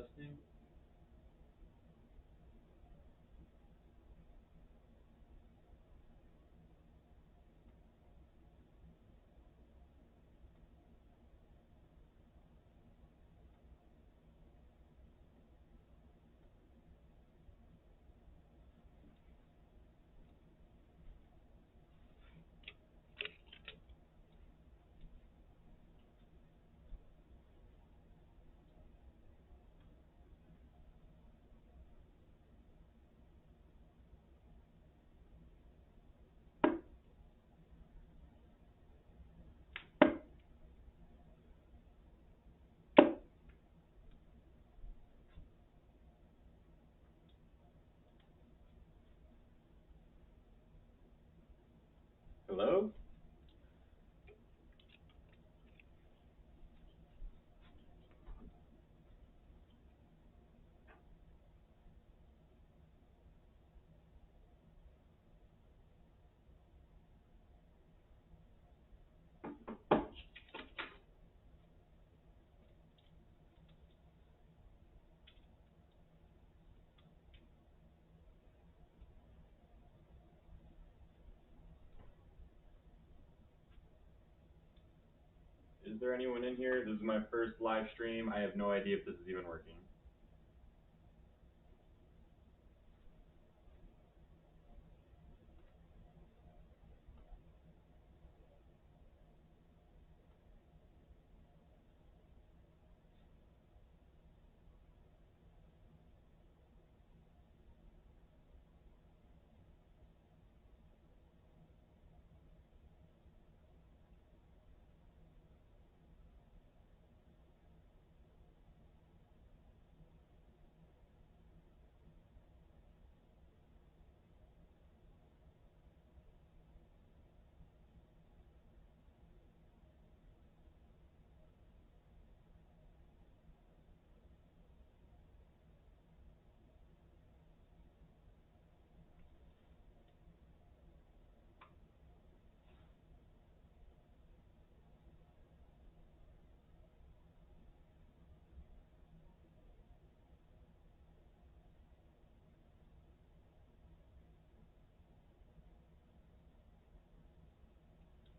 Testing. Hello? Is there anyone in here? This is my first live stream. I have no idea if this is even working.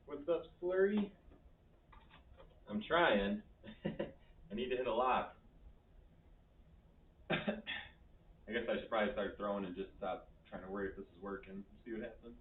What's up, Slurry? I'm trying. I need to hit a lock. I guess I should probably start throwing and just stop trying to worry if this is working. See what happens.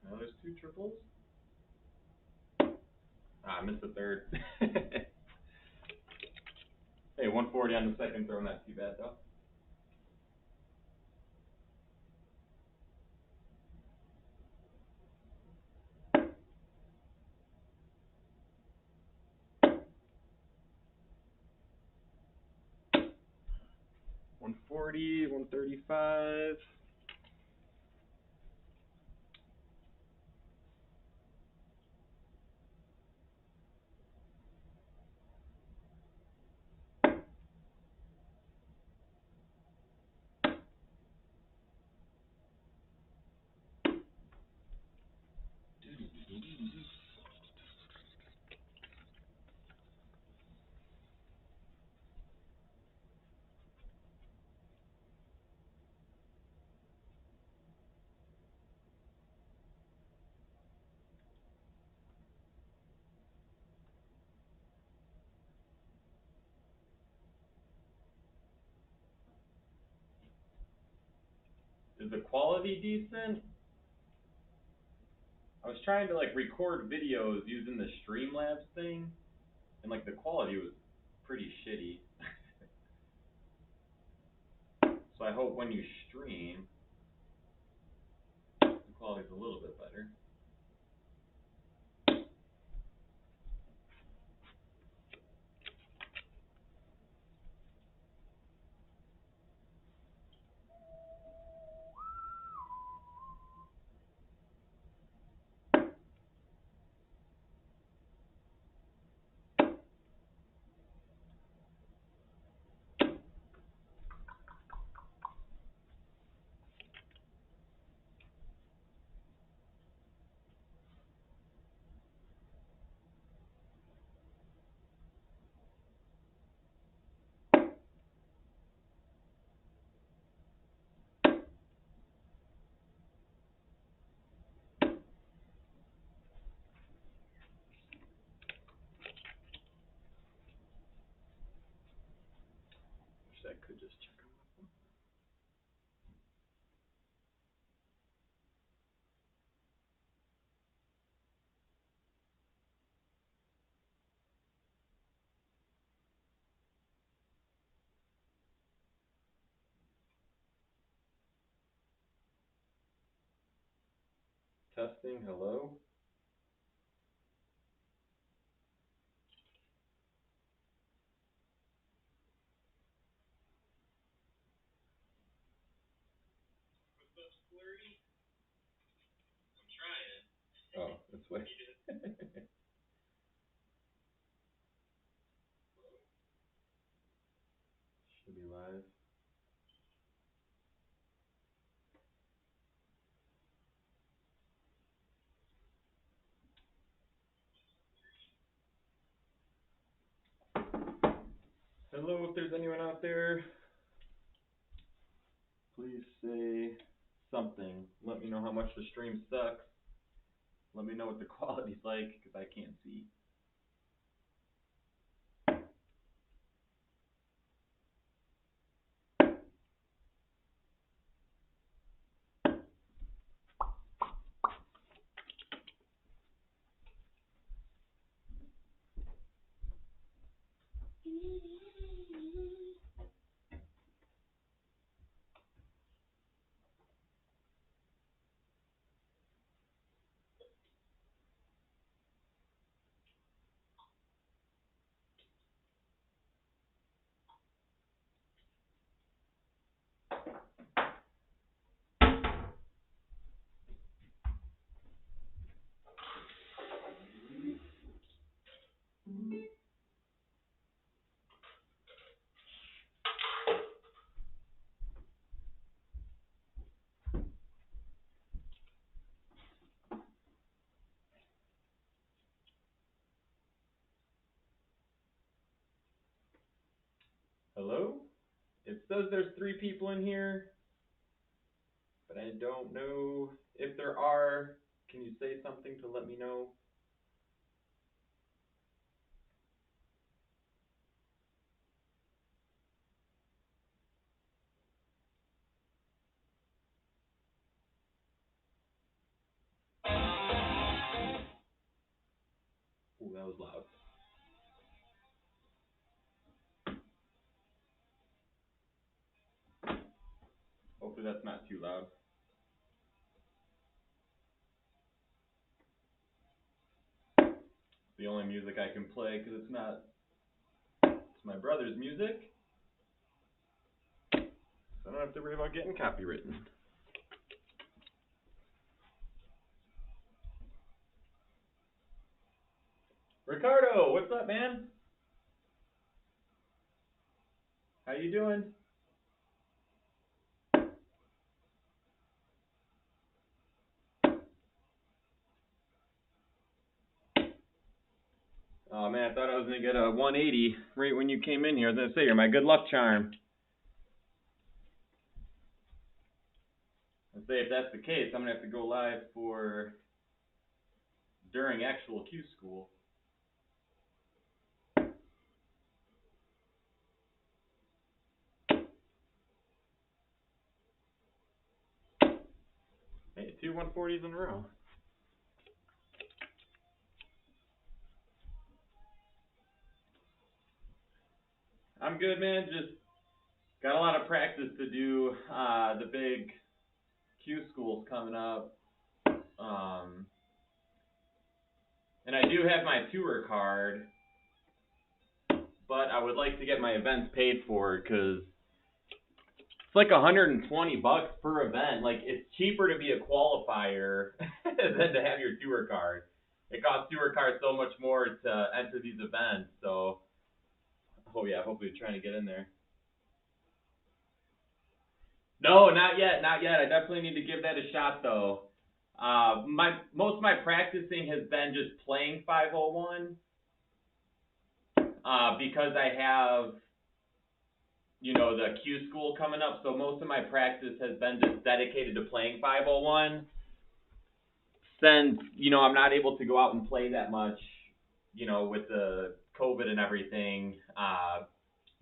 Now there's two triples. Ah, I missed the third. Hey, 140 on the second throw, not too bad though. $140, $135. Is the quality decent? I was trying to like record videos using the Streamlabs thing, and like the quality was pretty shitty. So I hope when you stream, the quality's a little bit better. I could just check them. Testing, hello? I'm trying. Oh, this way. Should be live. Hello, if there's anyone out there, please say something. Let me know how much the stream sucks. Let me know what the quality's like, because I can't see. Hello? It says there's 3 people in here, but I don't know if there are. Can you say something to let me know? Ooh, that was loud. Hopefully that's not too loud. It's the only music I can play because it's not, it's my brother's music. So I don't have to worry about getting copywritten. Ricardo, what's up, man? How you doing? Oh man, I thought I was gonna get a 180 right when you came in here. I was gonna say you're my good luck charm. I'd say if that's the case, I'm gonna have to go live for during actual Q school. Hey, 2 140s in a row. I'm good, man. Just got a lot of practice to do. The big Q school's coming up. And I do have my tour card, but I would like to get my events paid for because it's like $120 per event. Like, it's cheaper to be a qualifier than to have your tour card. It costs tour cards so much more to enter these events. So, oh yeah, hopefully trying to get in there. No, not yet, not yet. I definitely need to give that a shot though. Most of my practicing has been just playing 501 because I have, you know, the Q school coming up. So most of my practice has been just dedicated to playing 501. Since, you know, I'm not able to go out and play that much, you know, with the COVID and everything.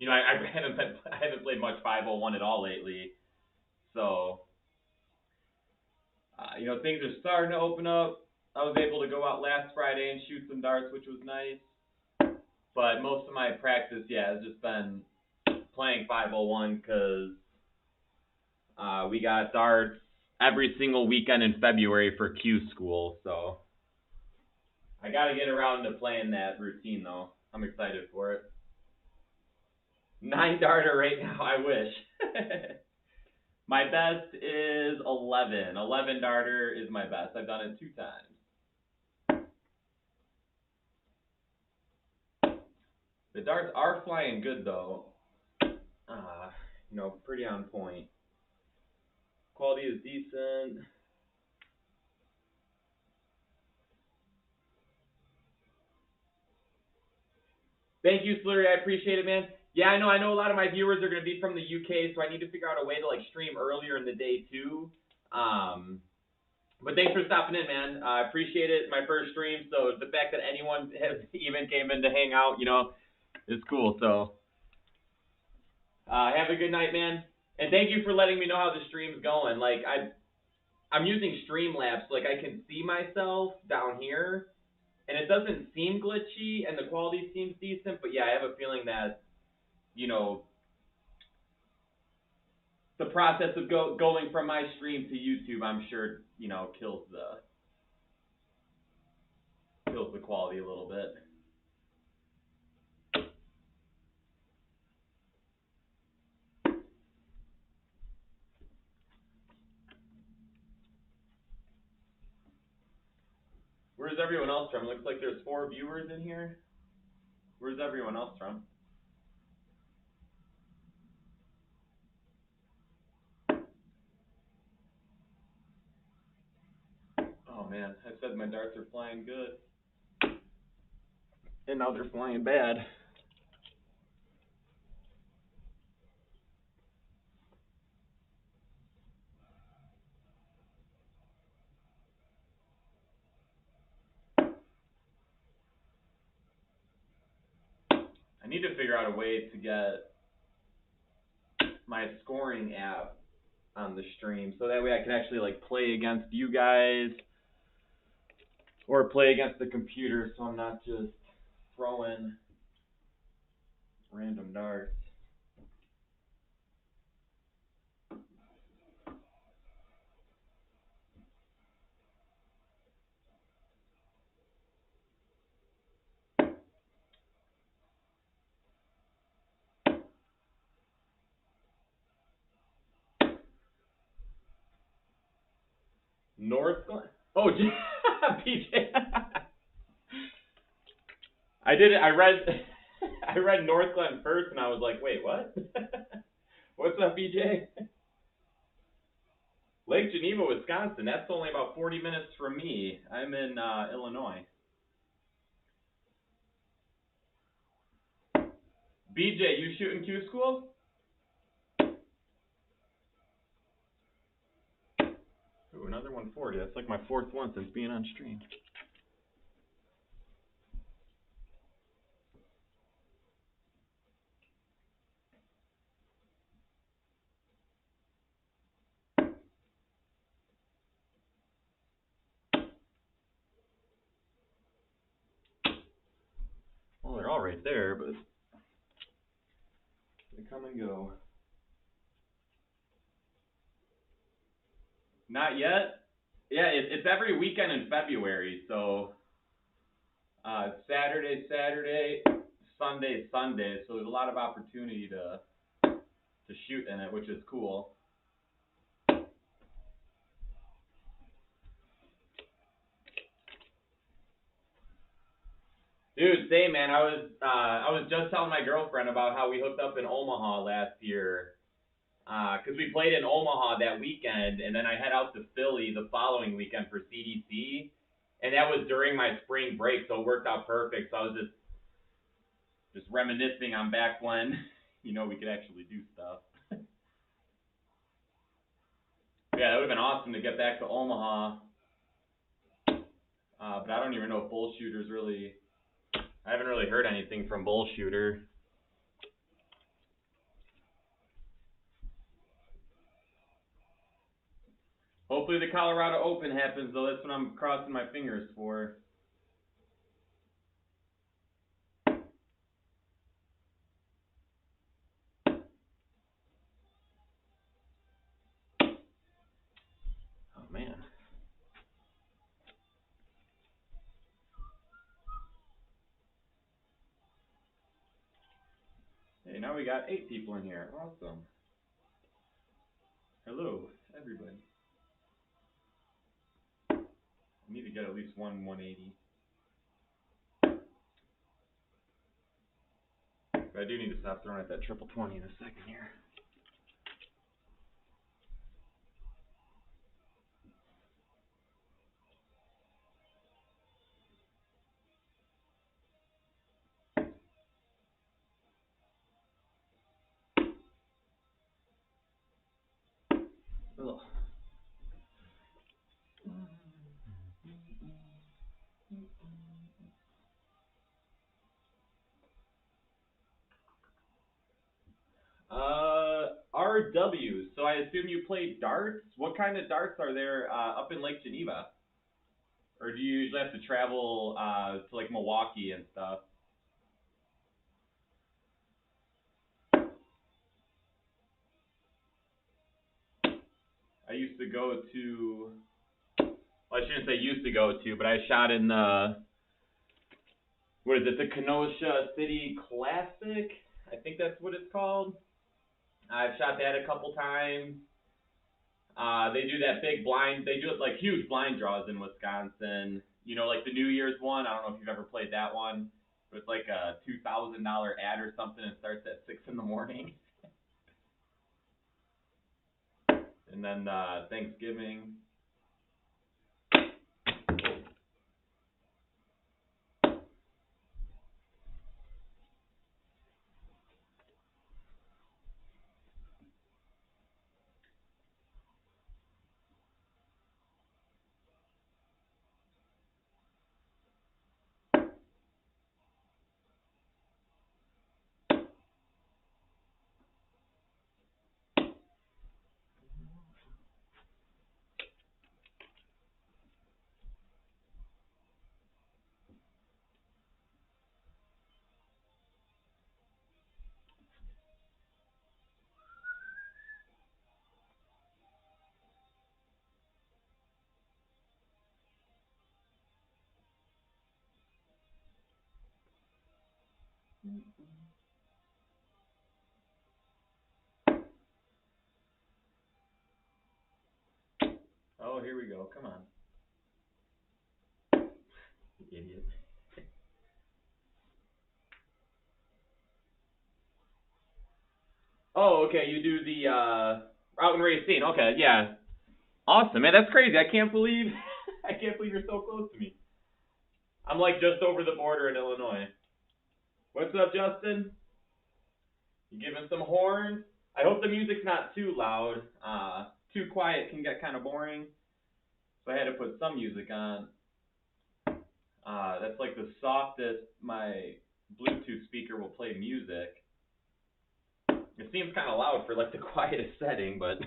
you know, I haven't played much 501 at all lately. So, you know, things are starting to open up. I was able to go out last Friday and shoot some darts, which was nice. But most of my practice, yeah, has just been playing 501 because we got darts every single weekend in February for Q school. So I got to get around to playing that routine, though. I'm excited for it. 9 darter right now, I wish. My best is 11. 11 darter is my best. I've done it 2 times. The darts are flying good, though. You know, pretty on point. Quality is decent. Thank you, Slurry. I appreciate it, man. Yeah, I know a lot of my viewers are going to be from the UK, so I need to figure out a way to, like, stream earlier in the day, too. But thanks for stopping in, man. I appreciate it. My first stream, so the fact that anyone has even came in to hang out, you know, is cool. So have a good night, man. And thank you for letting me know how the stream's going. Like, I'm using Streamlabs, so, like, I can see myself down here, and it doesn't seem glitchy, and the quality seems decent. But, yeah, I have a feeling that, you know, the process of going from my stream to YouTube, I'm sure, you know, kills the quality a little bit. Where's everyone else from? Looks like there's 4 viewers in here. Where's everyone else from? Oh man, I said my darts are flying good. And now they're flying bad. I need to figure out a way to get my scoring app on the stream so that way I can actually like play against you guys or play against the computer so I'm not just throwing random darts. North Glen? Oh, PJ. I did it. I read North Glen first, and I was like, wait, what? What's up, BJ? Lake Geneva, Wisconsin. That's only about 40 minutes from me. I'm in Illinois. BJ, you shooting Q school? Ooh, another 140. That's like my 4th one since being on stream. Well, they're all right there, but they come and go. Not yet. Yeah, it's every weekend in February, so Saturday, Sunday, so there's a lot of opportunity to shoot in it, which is cool. Dude, same man. I was just telling my girlfriend about how we hooked up in Omaha last year, because we played in Omaha that weekend, and then I head out to Philly the following weekend for CDC, and that was during my spring break, so it worked out perfect. So I was just reminiscing on back when, you know, we could actually do stuff. Yeah, it would have been awesome to get back to Omaha, but I don't even know if Bullshooter's really. I haven't really heard anything from Bullshooter. Hopefully the Colorado Open happens, though. That's what I'm crossing my fingers for. Oh, man. Hey, now we got 8 people in here. Awesome. Hello, everybody. I need to get at least one 180. But I do need to stop throwing at that triple 20 in a second here. Ugh. RW. So I assume you play darts. What kind of darts are there up in Lake Geneva? Or do you usually have to travel to like Milwaukee and stuff? I used to go to, well, I shouldn't say used to go to, but I shot in the, what is it, the Kenosha City Classic? I think that's what it's called. I've shot that a couple times. They do that big blind, they do it like huge blind draws in Wisconsin. You know, like the New Year's one. I don't know if you've ever played that one. But it's like a $2,000 ad or something. It starts at 6 in the morning. And then Thanksgiving. Oh, here we go. Come on. Idiot. Oh, okay. You do the Route and Racine. Okay, yeah. Awesome, man. That's crazy. I can't believe I can't believe you're so close to me. I'm like just over the border in Illinois. What's up, Justin? You giving some horns? I hope the music's not too loud. Too quiet can get kind of boring. So I had to put some music on. That's like the softest my Bluetooth speaker will play music. It seems kind of loud for like the quietest setting, but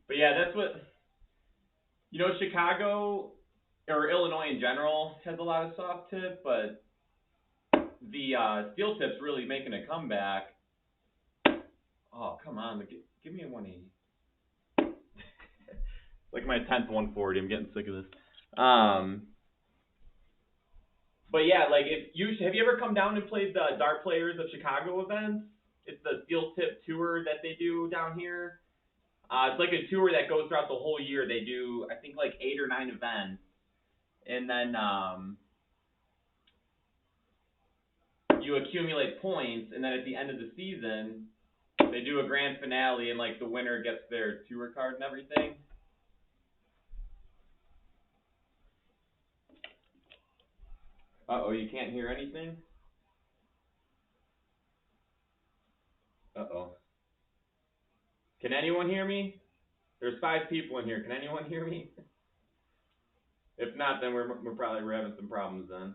but yeah, that's what, you know, Chicago or Illinois in general has a lot of soft tip, but the steel tip's really making a comeback. Oh, come on, give me a 180. Like my 10th 140. I'm getting sick of this. But yeah, like have you ever come down and played the Dart Players of Chicago events? It's the steel tip tour that they do down here. It's like a tour that goes throughout the whole year. They do, I think, like 8 or 9 events, and then you accumulate points, and then at the end of the season, they do a grand finale, and like the winner gets their tour card and everything. Uh-oh, you can't hear anything? Uh-oh. Can anyone hear me? There's 5 people in here. Can anyone hear me? If not, then we're having some problems then.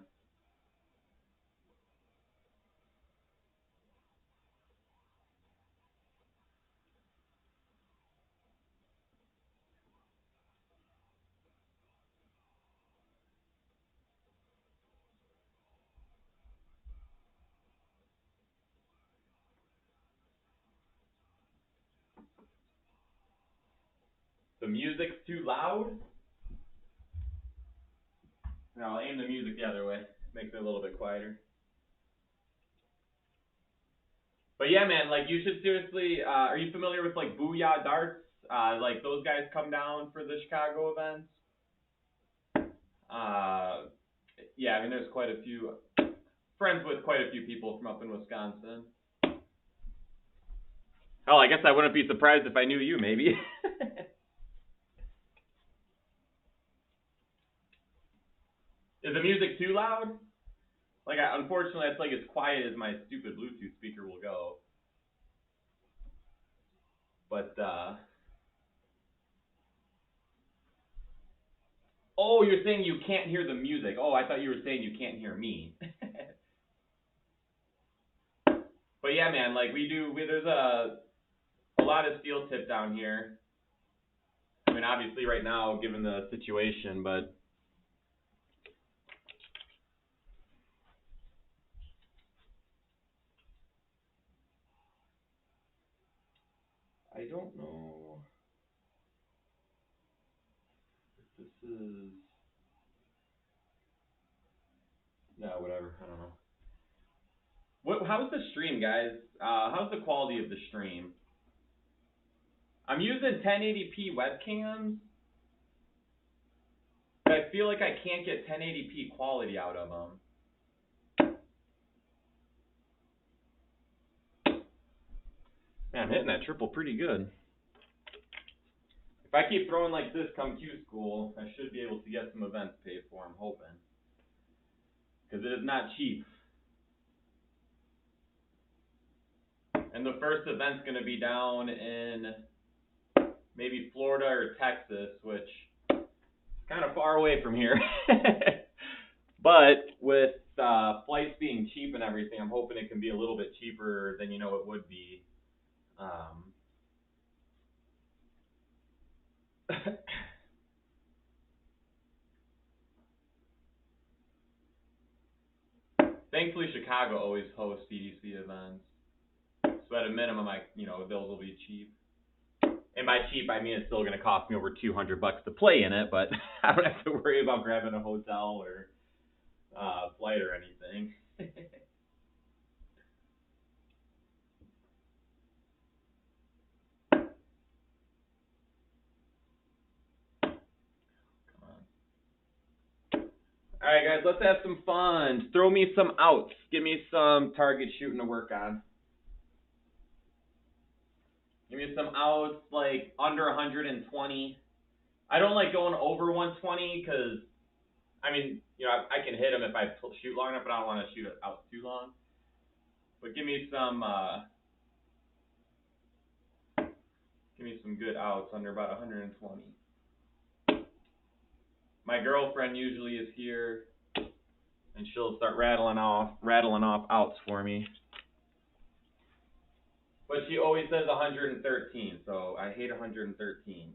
the music's too loud. Now I'll aim the music the other way. Makes it a little bit quieter. But yeah, man, like you should seriously, are you familiar with like Bullshot Darts? Like those guys come down for the Chicago events. Yeah, I mean there's quite a few, friends with quite a few people from up in Wisconsin. Oh, I guess I wouldn't be surprised if I knew you, maybe. Is the music too loud? Like, unfortunately, it's like as quiet as my stupid Bluetooth speaker will go. But, oh, you're saying you can't hear the music. Oh, I thought you were saying you can't hear me. But yeah, man, like there's a lot of steel tip down here. I mean, obviously right now, given the situation, but I don't know if this is, no, whatever, I don't know. How's the stream, guys? How's the quality of the stream? I'm using 1080p webcams, but I feel like I can't get 1080p quality out of them. Man, I'm hitting that triple pretty good. If I keep throwing like this come Q school, I should be able to get some events paid for, I'm hoping. Because it is not cheap. And the first event's going to be down in maybe Florida or Texas, which is kind of far away from here. But with flights being cheap and everything, I'm hoping it can be a little bit cheaper than it would be. Thankfully, Chicago always hosts PDC events, so at a minimum, those will be cheap. And by cheap, I mean it's still going to cost me over $200 to play in it, but I don't have to worry about grabbing a hotel or flight or anything. All right, guys, let's have some fun. Throw me some outs. Give me some target shooting to work on. Give me some outs like under 120. I don't like going over 120 because, I mean, I can hit them if I shoot long enough, but I don't want to shoot out too long. But give me some good outs under about 120. My girlfriend usually is here, and she'll start rattling off outs for me. But she always says 113, so I hate 113.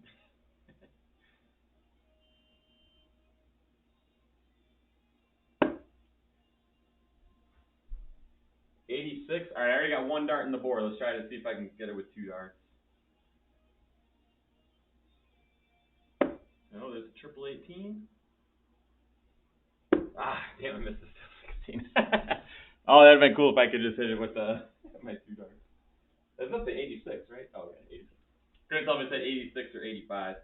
86. All right, I already got one dart in the board. Let's try to see if I can get it with two darts. No, there's a triple 18. Ah, damn, I missed the 16. Oh, that'd been cool if I could just hit it with my two darts. That's up to 86, right? Oh, yeah, 86. Couldn't tell me if it said 86 or 85.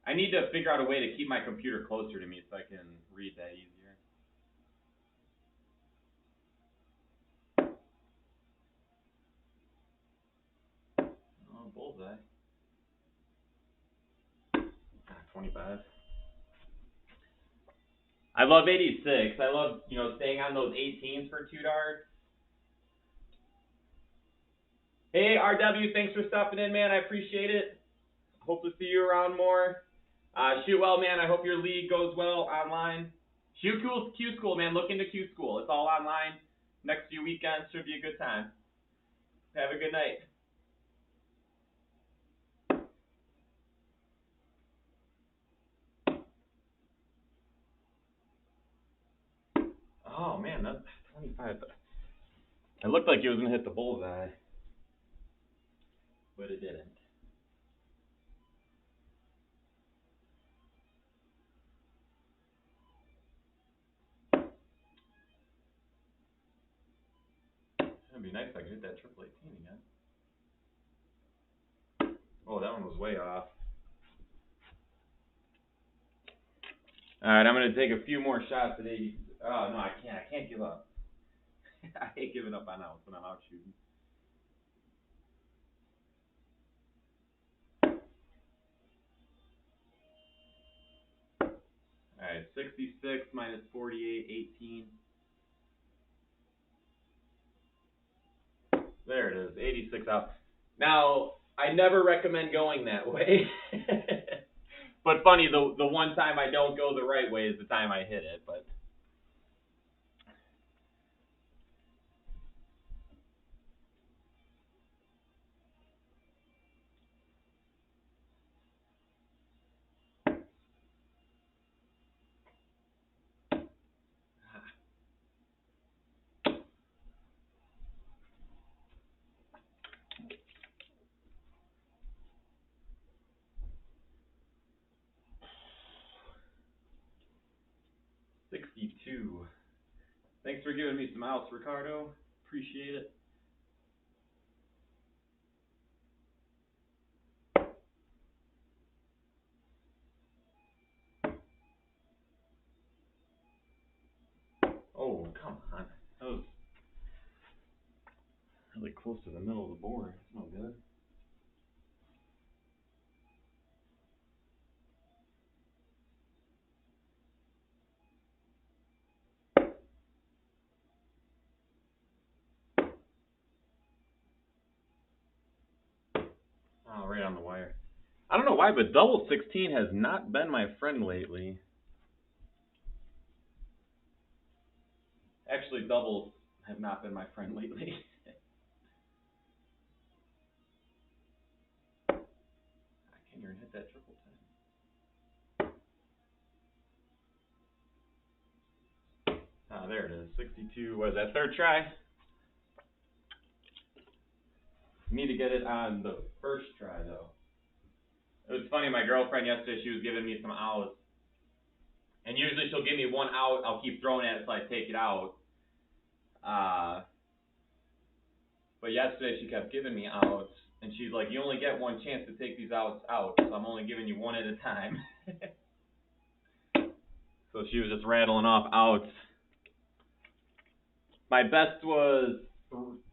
I need to figure out a way to keep my computer closer to me so I can read that easier. Oh, bullseye. 25. I love 86. I love, staying on those 18s for two darts. Hey, RW, thanks for stopping in, man. I appreciate it. Hope to see you around more. Shoot well, man. I hope your league goes well online. Shoot Q School, man. Look into Q School. It's all online. Next few weekends should be a good time. Have a good night. Oh, man, that's 25. It looked like it was going to hit the bullseye, but it didn't. That'd be nice if I could hit that triple 18 again. Oh, that one was way off. Alright, I'm going to take a few more shots at 80. Oh, no, I can't. I can't give up. I hate giving up on outs when I'm out shooting. Alright, 66 minus 48, 18. There it is, 86 out. Now, I never recommend going that way. But funny, the one time I don't go the right way is the time I hit it, but... $62. Thanks for giving me some outs, Ricardo. Appreciate it. Oh, come on. That was really close to the middle of the board. That's no good. Oh, right on the wire. I don't know why, but double 16 has not been my friend lately. Actually, doubles have not been my friend lately. I can't even hit that triple 10. Ah, there it is. 62. What is that? Third try? Need to get it on the first try, though. It was funny, my girlfriend yesterday, she was giving me some outs. And usually she'll give me one out, I'll keep throwing at it until I take it out. But yesterday she kept giving me outs, and she's like, you only get one chance to take these outs out, so I'm only giving you one at a time. So she was just rattling off outs. My best was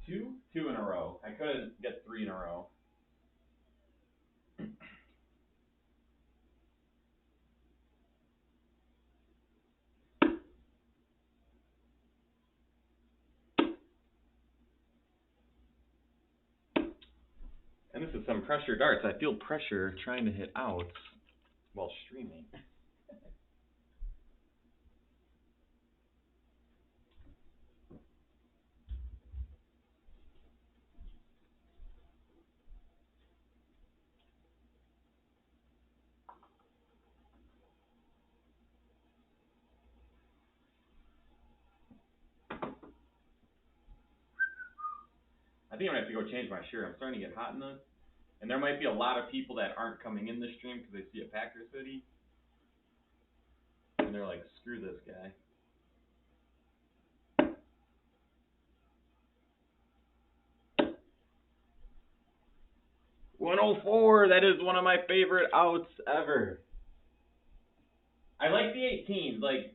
two in a row. I couldn't get 3 in a row. And this is some pressure darts. I feel pressure trying to hit outs while streaming. I think I'm going to have to go change my shirt. I'm starting to get hot in this. And there might be a lot of people that aren't coming in the stream because they see a Packers hoodie. And they're like, screw this guy. $104, that is one of my favorite outs ever. I like the 18s. Like,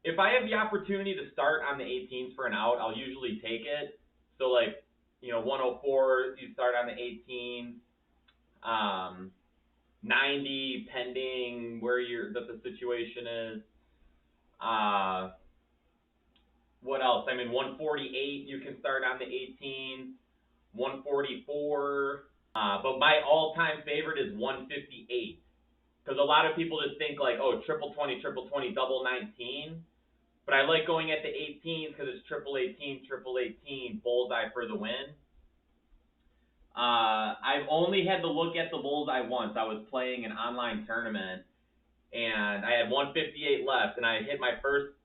if I have the opportunity to start on the 18s for an out, I'll usually take it. So, like, you know, 104, you start on the 18s. 90, pending where the situation is. What else? I mean, 148, you can start on the 18s. 144. But my all-time favorite is 158. Because a lot of people just think like, oh, triple 20, double 19. But I like going at the 18s because it's triple 18, bullseye for the win. I've only had to look at the bullseye once. I was playing an online tournament, and I had 158 left, and I hit my first.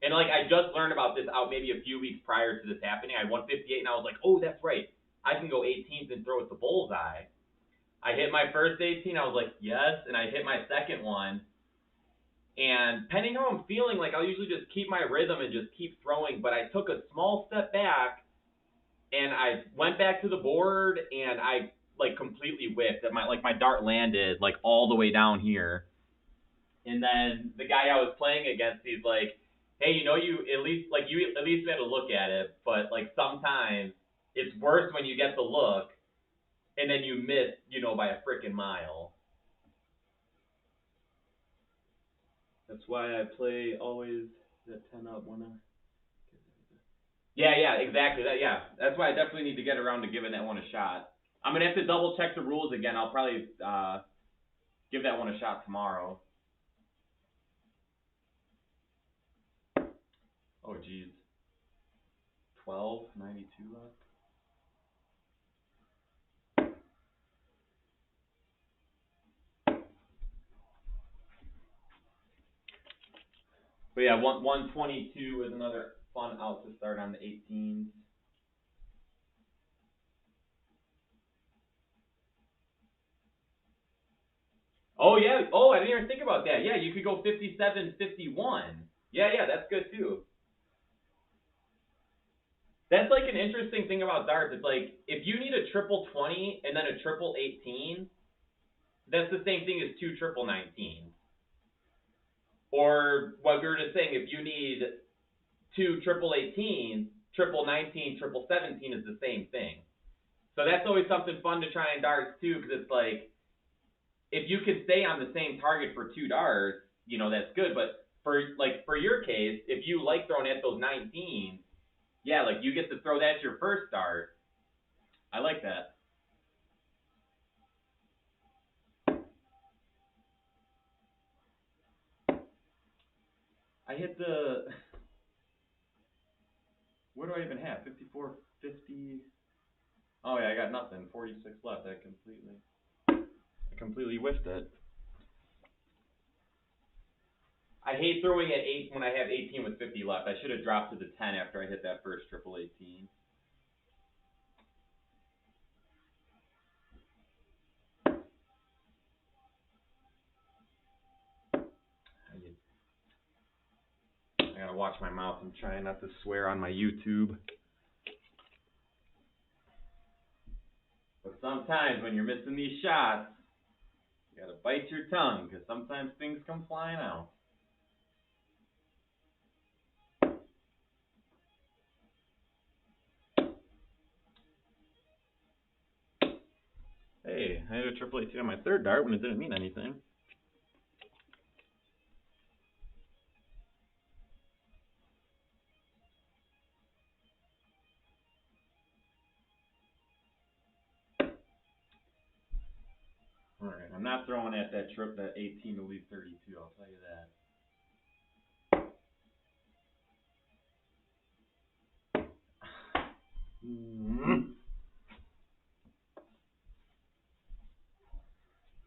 And like I just learned about this out maybe a few weeks prior to this happening. I had 158, and I was like, oh, that's right. I can go 18s and throw it to bullseye. I hit my first 18. I was like, yes, and I hit my second one. And depending how I'm feeling, like I'll usually just keep my rhythm and just keep throwing. But I took a small step back, and I went back to the board, and I like completely whiffed. And my dart landed like all the way down here. And then the guy I was playing against, he's like, "Hey, you at least had to look at it, but like sometimes it's worse when you get the look, and then you miss, by a freaking mile." That's why I play always that 10 up when I. Yeah, exactly. That's why I definitely need to get around to giving that one a shot. I'm gonna have to double check the rules again. I'll probably give that one a shot tomorrow. Oh geez. 12.92 left. But yeah, 122 is another fun out to start on the 18s. Oh yeah. Oh, I didn't even think about that. Yeah, you could go 57, 51. Yeah, that's good too. That's like an interesting thing about darts. It's like if you need a triple 20 and then a triple 18, that's the same thing as two triple 19s. Or what we were just saying, if you need two triple 18s, triple 19, triple 17 is the same thing. So that's always something fun to try in darts too, because it's like if you can stay on the same target for two darts, that's good. But for your case, if you like throwing at those 19s, yeah, like you get to throw that at your first dart. I like that. I hit the. Where do I even have? 54, 50. Oh yeah, I got nothing. 46 left. I completely whiffed it. I hate throwing at 8 when I have 18 with 50 left. I should have dropped to the 10 after I hit that first triple 18. I gotta watch my mouth. I'm trying not to swear on my YouTube. But sometimes when you're missing these shots, you gotta bite your tongue, because sometimes things come flying out. Hey, I had a triple 18 on my third dart when it didn't mean anything. Alright, I'm not throwing at that 18 to leave 32, I'll tell you that.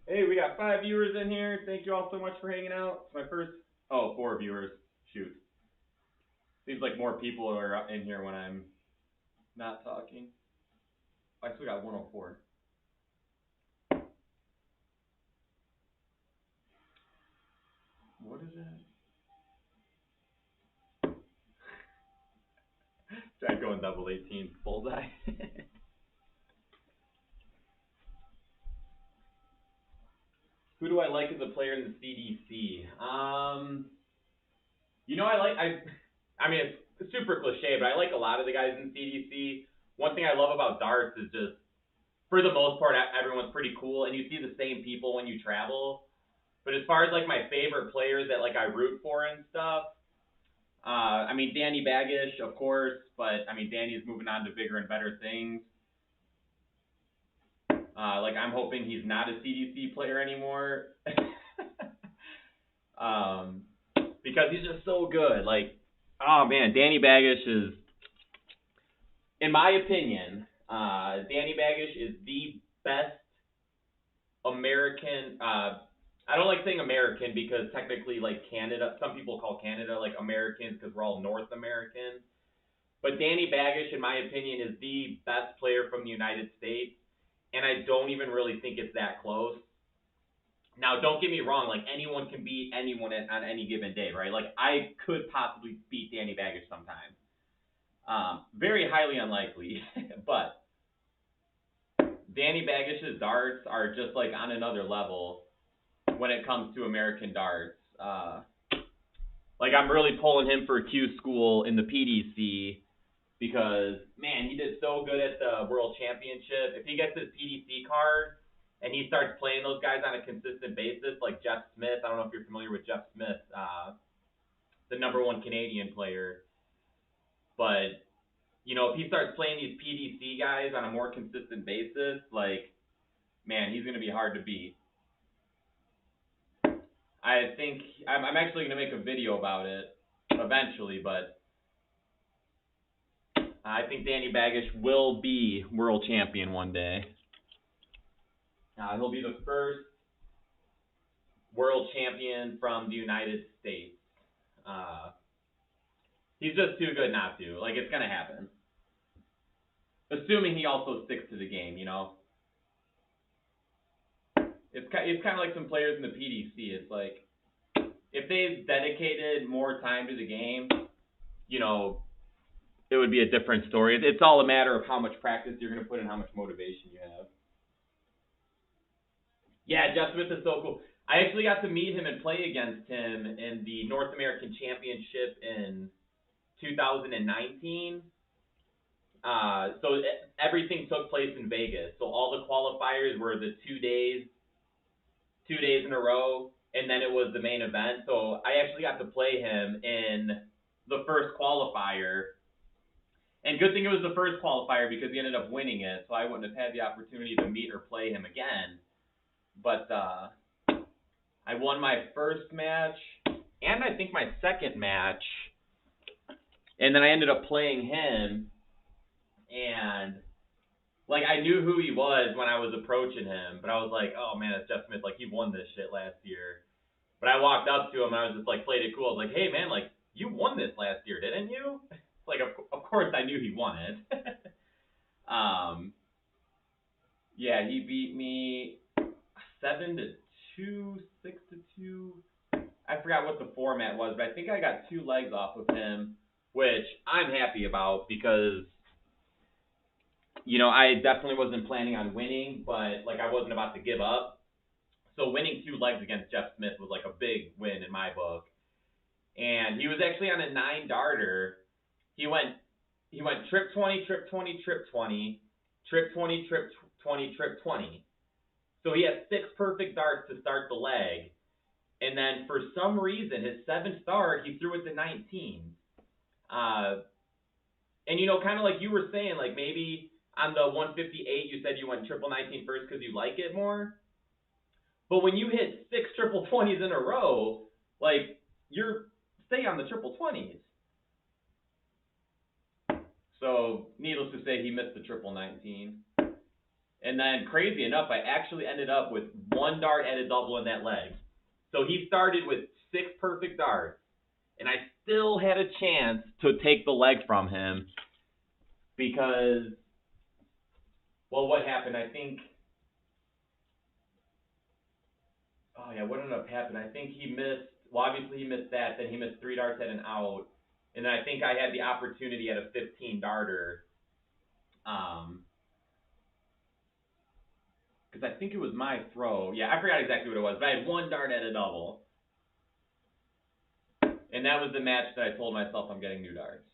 Hey, we got 5 viewers in here. Thank you all so much for hanging out. It's my first. Oh, 4 viewers. Shoot. Seems like more people are in here when I'm not talking. I still got 104. What is that? Try going double 18 bullseye. Who do I like as a player in the CDC? I mean, it's super cliche, but I like a lot of the guys in CDC. One thing I love about darts is just, for the most part, everyone's pretty cool, and you see the same people when you travel. But as far as like my favorite players that like I root for and stuff, I mean Danny Baggish, of course, but I mean Danny's moving on to bigger and better things. Like I'm hoping he's not a CDC player anymore, because he's just so good. Like, oh man, Danny Baggish is, in my opinion, Danny Baggish is the best American. I don't like saying American because technically, like Canada, some people call Canada like Americans because we're all North Americans. But Danny Baggish, in my opinion, is the best player from the United States, and I don't even really think it's that close. Now, don't get me wrong, like anyone can beat anyone on any given day, right? Like I could possibly beat Danny Baggish sometime. Very highly unlikely, but Danny Baggish's darts are just like on another level when it comes to American darts. Like I'm really pulling him for Q school in the PDC because man, he did so good at the World Championship. If he gets his PDC card and he starts playing those guys on a consistent basis, like Jeff Smith, I don't know if you're familiar with Jeff Smith, the #1 Canadian player, but you know, if he starts playing these PDC guys on a more consistent basis, like, man, he's going to be hard to beat. I think I'm actually going to make a video about it eventually, but I think Danny Baggish will be world champion one day. He'll be the first world champion from the United States. He's just too good not to. Like, it's going to happen. Assuming he also sticks to the game, you know. It's kind of like some players in the PDC. It's like, if they dedicated more time to the game, you know, it would be a different story. It's all a matter of how much practice you're going to put in, how much motivation you have. Yeah, Jeff Smith is so cool. I actually got to meet him and play against him in the North American Championship in 2019. So everything took place in Vegas. So all the qualifiers were the 2 days in a row, and then it was the main event. So I actually got to play him in the first qualifier. And good thing it was the first qualifier because he ended up winning it, so I wouldn't have had the opportunity to meet or play him again. But I won my first match, and I think my second match, and then I ended up playing him, and like I knew who he was when I was approaching him, but I was like, oh man, it's Jeff Smith, like he won this shit last year. But I walked up to him and I was just like, played it cool. I was like, hey man, like you won this last year, didn't you? Like of course I knew he won it. Yeah, he beat me 7-2, 6-2. I forgot what the format was, but I think I got 2 legs off of him, which I'm happy about because, you know, I definitely wasn't planning on winning, but like I wasn't about to give up. So winning 2 legs against Jeff Smith was like a big win in my book. And he was actually on a 9 darter. He went trip 20, trip 20, trip 20, trip 20, trip 20, trip 20. So he had 6 perfect darts to start the leg. And then for some reason, his 7th dart, he threw it to 19. And you know, kind of like you were saying, like maybe on the 158, you said you went triple 19 first because you like it more. But when you hit 6 triple 20s in a row, like you're stay on the triple 20s. So needless to say, he missed the triple 19. And then crazy enough, I actually ended up with 1 dart at a double in that leg. So he started with 6 perfect darts, and I still had a chance to take the leg from him because, well, what happened? I think, oh yeah, what ended up happening? I think he missed, well, obviously he missed that, then he missed 3 darts at an out, and then I think I had the opportunity at a 15 darter, because I think it was my throw. Yeah, I forgot exactly what it was, but I had 1 dart at a double. And that was the match that I told myself I'm getting new darts.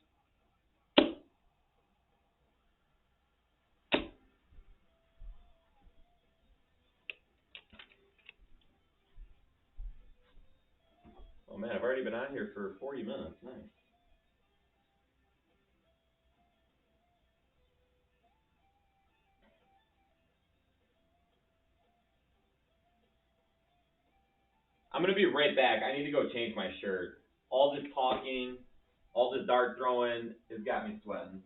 Oh man, I've already been on here for 40 minutes. Nice. I'm going to be right back. I need to go change my shirt. All this talking, all this dart throwing has got me sweating.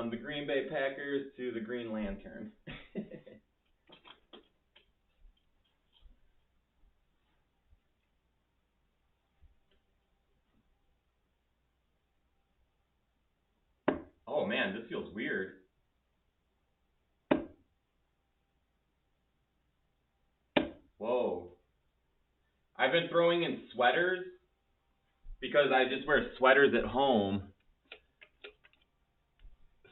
from the Green Bay Packers to the Green Lantern. Oh man, this feels weird. Whoa. I've been throwing in sweaters because I just wear sweaters at home.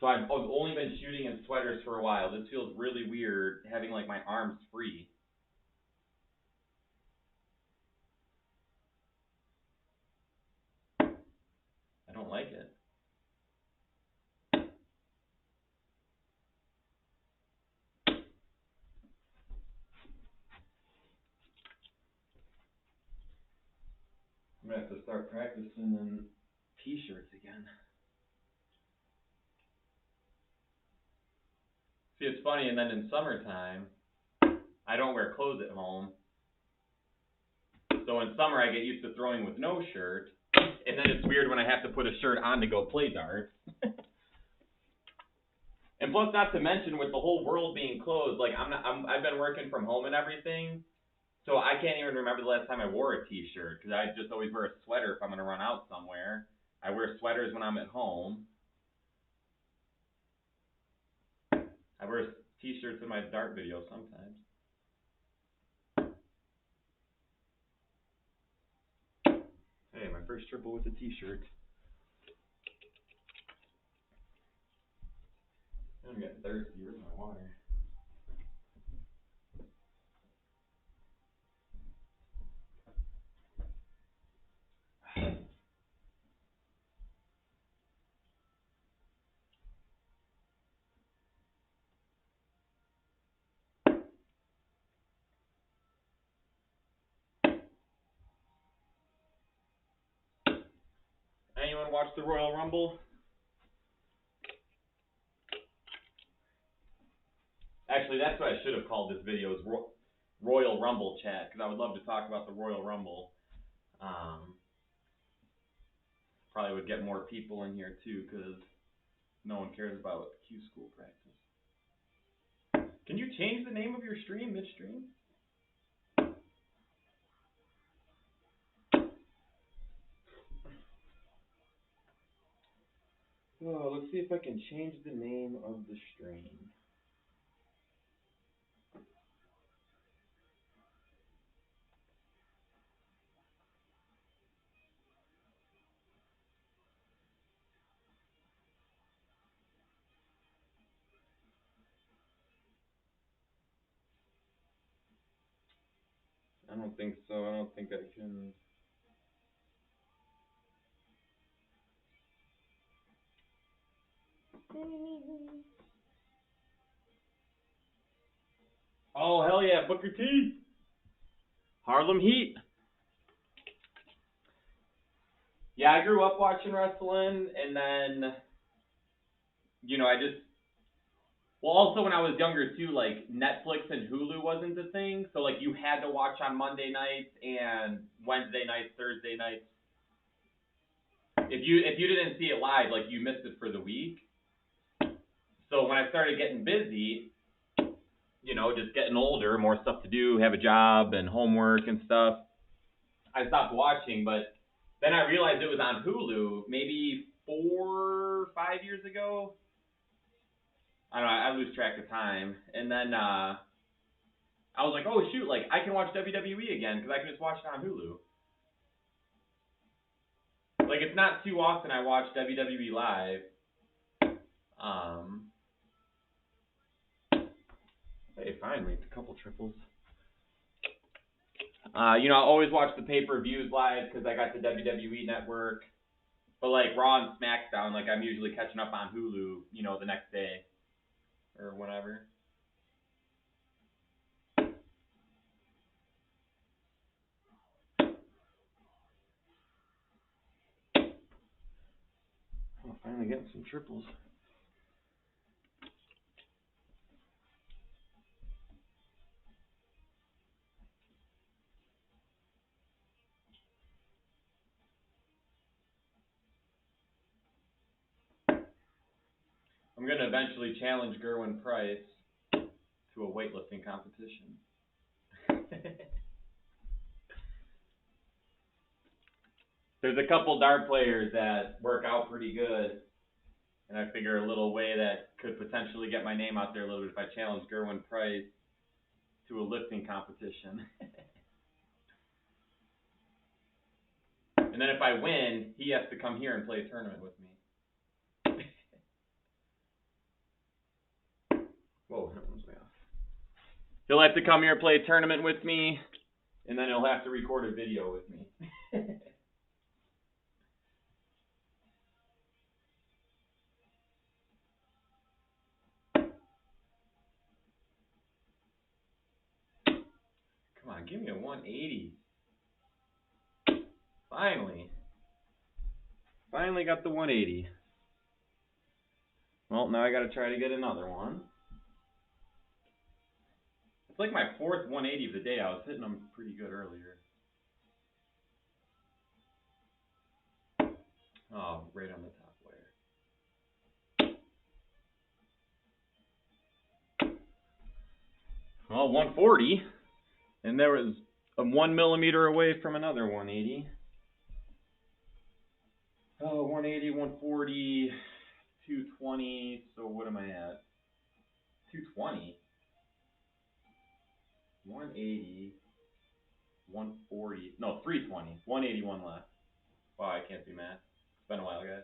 So I've only been shooting in sweaters for a while. This feels really weird, having like my arms free. I don't like it. I'm gonna have to start practicing in t-shirts again. See, it's funny, and then in summertime, I don't wear clothes at home. So in summer, I get used to throwing with no shirt, and then it's weird when I have to put a shirt on to go play darts. And plus, not to mention, with the whole world being closed, like I've been working from home and everything, so I can't even remember the last time I wore a t-shirt, because I just always wear a sweater if I'm going to run out somewhere. I wear sweaters when I'm at home. I wear t-shirts in my dart videos sometimes. Hey, my first triple with a t-shirt. I'm getting thirsty. Where's my water? Anyone watch the Royal Rumble? Actually, that's what I should have called this video, is Royal Rumble chat, because I would love to talk about the Royal Rumble. Probably would get more people in here too, because no one cares about Q school practice. Can you change the name of your stream midstream? Oh, let's see if I can change the name of the stream. I don't think so. I don't think I can. Oh, hell yeah, Booker T. Harlem Heat. Yeah, I grew up watching wrestling, and then, well, also when I was younger too, like Netflix and Hulu wasn't the thing, so like you had to watch on Monday nights and Wednesday nights, Thursday nights. If you didn't see it live, like you missed it for the week. So when I started getting busy, just getting older, more stuff to do, have a job and homework and stuff, I stopped watching. But then I realized it was on Hulu maybe 4 or 5 years ago. I don't know, I lose track of time. And then I was like, oh shoot, like I can watch WWE again because I can just watch it on Hulu. Like it's not too often I watch WWE live. Hey, finally, a couple triples. I always watch the pay-per-views live because I got the WWE network. But like Raw and SmackDown, like I'm usually catching up on Hulu, the next day or whatever. Oh, finally getting some triples. I'm going to eventually challenge Gerwen Price to a weightlifting competition. There's a couple dart players that work out pretty good, and I figure a little way that could potentially get my name out there a little bit if I challenge Gerwen Price to a lifting competition. And then if I win, he has to come here and play a tournament with me. Whoa, that one's way off. He'll have to come here and play a tournament with me, and then he'll have to record a video with me. Come on, give me a 180. Finally. Finally got the 180. Well, now I got to try to get another one. It's like my fourth 180 of the day. I was hitting them pretty good earlier. Oh, right on the top wire. Well, 140. And there was a 1 millimeter away from another 180. Oh, 180, 140, 220. So what am I at? 220. 180, 140. No, 320. 181 left. Wow, I can't do math. It's been a while, guys.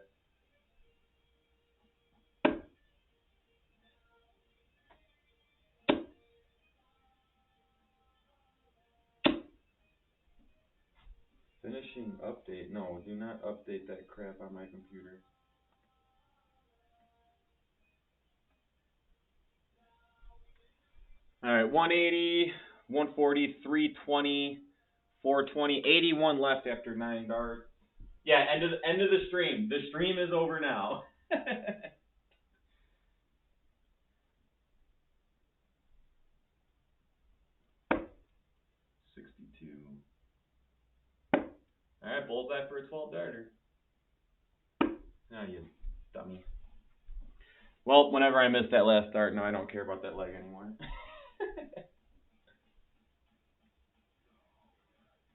Finishing update. No, do not update that crap on my computer. Alright, 180, 140, 320, 420, 81 left after 9 darts. Yeah, end of the stream. The stream is over now. 62. Alright, bullseye for a 12 darter. Now you dummy. Well, whenever I miss that last dart, no, I don't care about that leg anymore.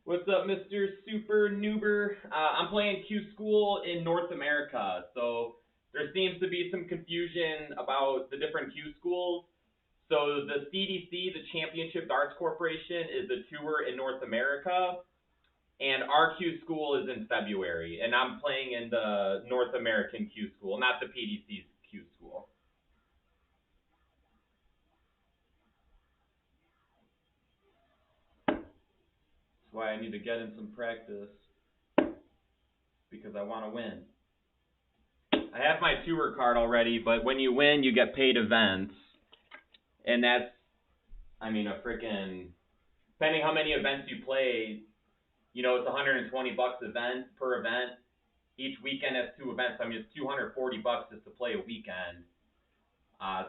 What's up, Mr. Super Noober? I'm playing Q School in North America, so there seems to be some confusion about the different Q schools. So the CDC, the Championship Darts Corporation, is the tour in North America, and our Q School is in February, and I'm playing in the North American Q School, not the PDC's Q School. That's why I need to get in some practice, because I want to win. I have my tour card already, but when you win, you get paid events. And that's, I mean, a freaking, depending how many events you play, you know, it's $120 event per event. Each weekend has 2 events. I mean, it's $240 just to play a weekend.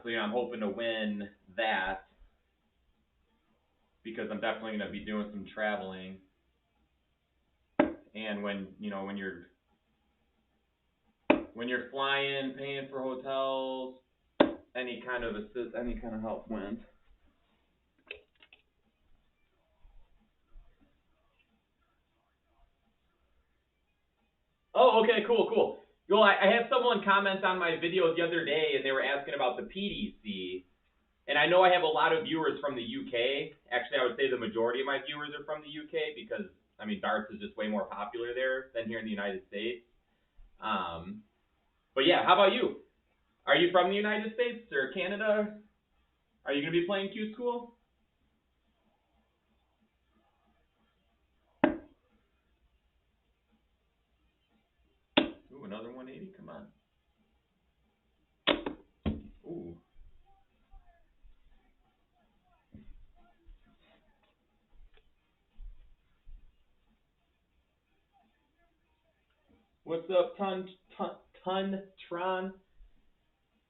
So, you know, I'm hoping to win that, because I'm definitely going to be doing some traveling. And when, you know, when you're flying, paying for hotels, any kind of assist, any kind of help wins. Oh, okay, cool. Well, I had someone comment on my video the other day, and they were asking about the PDC. And I know I have a lot of viewers from the UK. Actually, I would say the majority of my viewers are from the UK because, I mean, darts is just way more popular there than here in the United States. But yeah, how about you? Are you from the United States or Canada? Are you going to be playing Q School? Ooh, another 180? Come on. Ooh. What's up, Tron?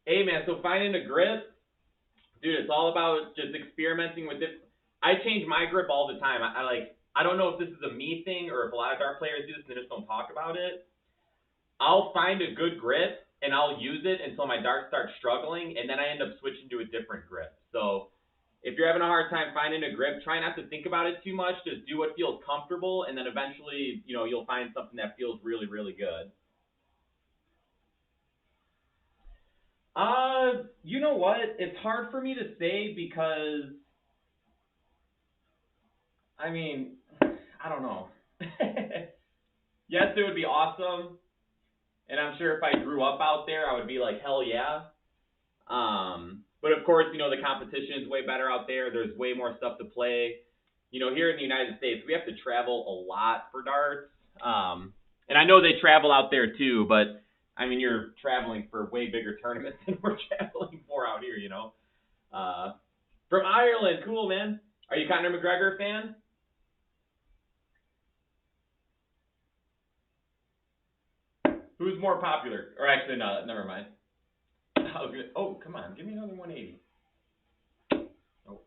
Hey, man, so finding a grip, dude, it's all about just experimenting with it. I change my grip all the time. I don't know if this is a me thing or if a lot of dart players do this and they just don't talk about it. I'll find a good grip and I'll use it until my darts start struggling, and then I end up switching to a different grip. So if you're having a hard time finding a grip, try not to think about it too much. Just do what feels comfortable, and then eventually, you know, you'll find something that feels really, really good. You know what? It's hard for me to say because, I mean, I don't know. Yes, it would be awesome, and I'm sure if I grew up out there, I would be like, hell yeah. But of course, you know, the competition is way better out there. There's way more stuff to play. You know, here in the United States, we have to travel a lot for darts. And I know they travel out there too, but I mean, you're traveling for way bigger tournaments than we're traveling for out here, you know. From Ireland, cool, man. Are you a Conor McGregor fan? Who's more popular? Or actually, no, never mind. Oh, come on, give me another 180. Oh.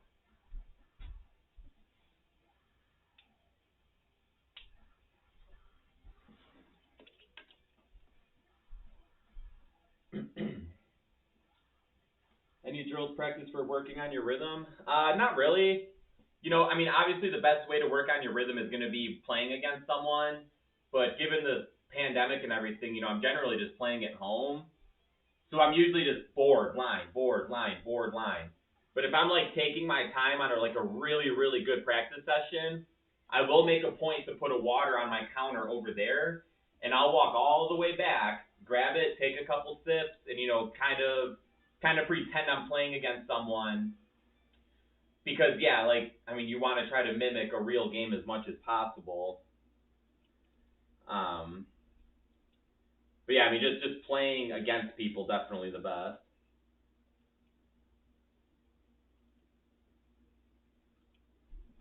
Any drills practice for working on your rhythm? Not really. You know, I mean, obviously the best way to work on your rhythm is going to be playing against someone. But given the pandemic and everything, you know, I'm generally just playing at home. So I'm usually just board, line, board, line, board, line. But if I'm like taking my time on like a really, really good practice session, I will make a point to put a water on my counter over there, and I'll walk all the way back, grab it, take a couple sips, and you know, kind of pretend I'm playing against someone. Because yeah, like I mean, you want to try to mimic a real game as much as possible. But yeah, I mean, just playing against people definitely the best.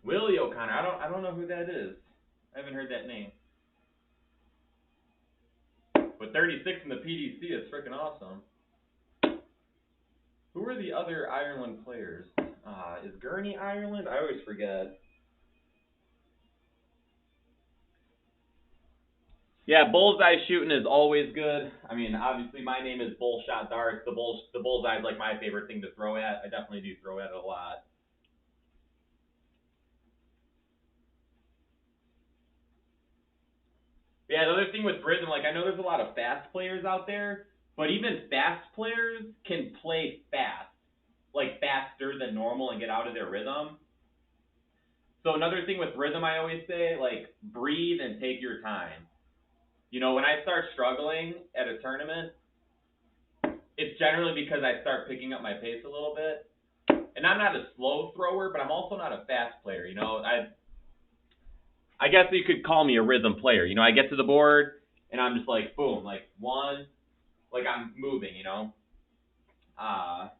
Willie O'Connor, I don't know who that is. I haven't heard that name. But 36 in the PDC is freaking awesome. Who are the other Ireland players? Is Gurney Ireland? I always forget. Yeah, bullseye shooting is always good. I mean, obviously my name is Bullshot Darts. The bullseye is like my favorite thing to throw at. I definitely do throw at it a lot. Yeah, the other thing with rhythm, like I know there's a lot of fast players out there, but even fast players can play fast, like faster than normal and get out of their rhythm. So another thing with rhythm, I always say, like breathe and take your time. You know, when I start struggling at a tournament, it's generally because I start picking up my pace a little bit. And I'm not a slow thrower, but I'm also not a fast player. You know, I guess you could call me a rhythm player. You know, I get to the board and I'm just like boom, like one, like I'm moving. You know. But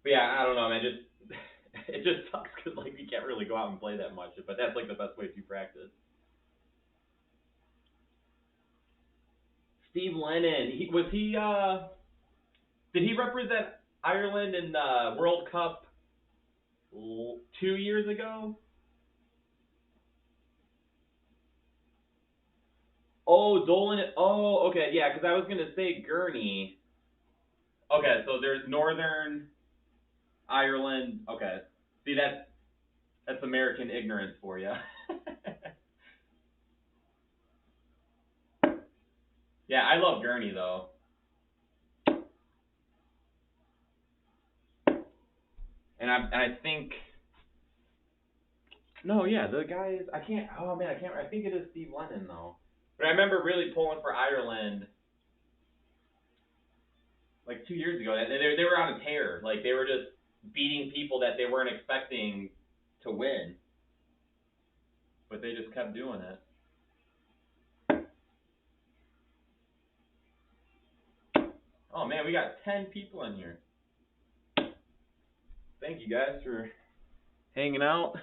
yeah, I don't know, man. Just it just sucks because like you can't really go out and play that much. But that's like the best way to practice. Steve Lennon, did he represent Ireland in the World Cup 2 years ago? Oh, Dolan. Oh, okay, yeah, because I was gonna say Gurney. Okay, so there's Northern Ireland. Okay, see that's American ignorance for you. Yeah, I love Gurney though, and I think no, yeah, the guy is I can't. Oh man, I can't. I think it is Steve Lennon though. But I remember really pulling for Ireland like 2 years ago. They were on a tear. Like they were just beating people that they weren't expecting to win, but they just kept doing it. Oh man, we got 10 people in here. Thank you guys for hanging out.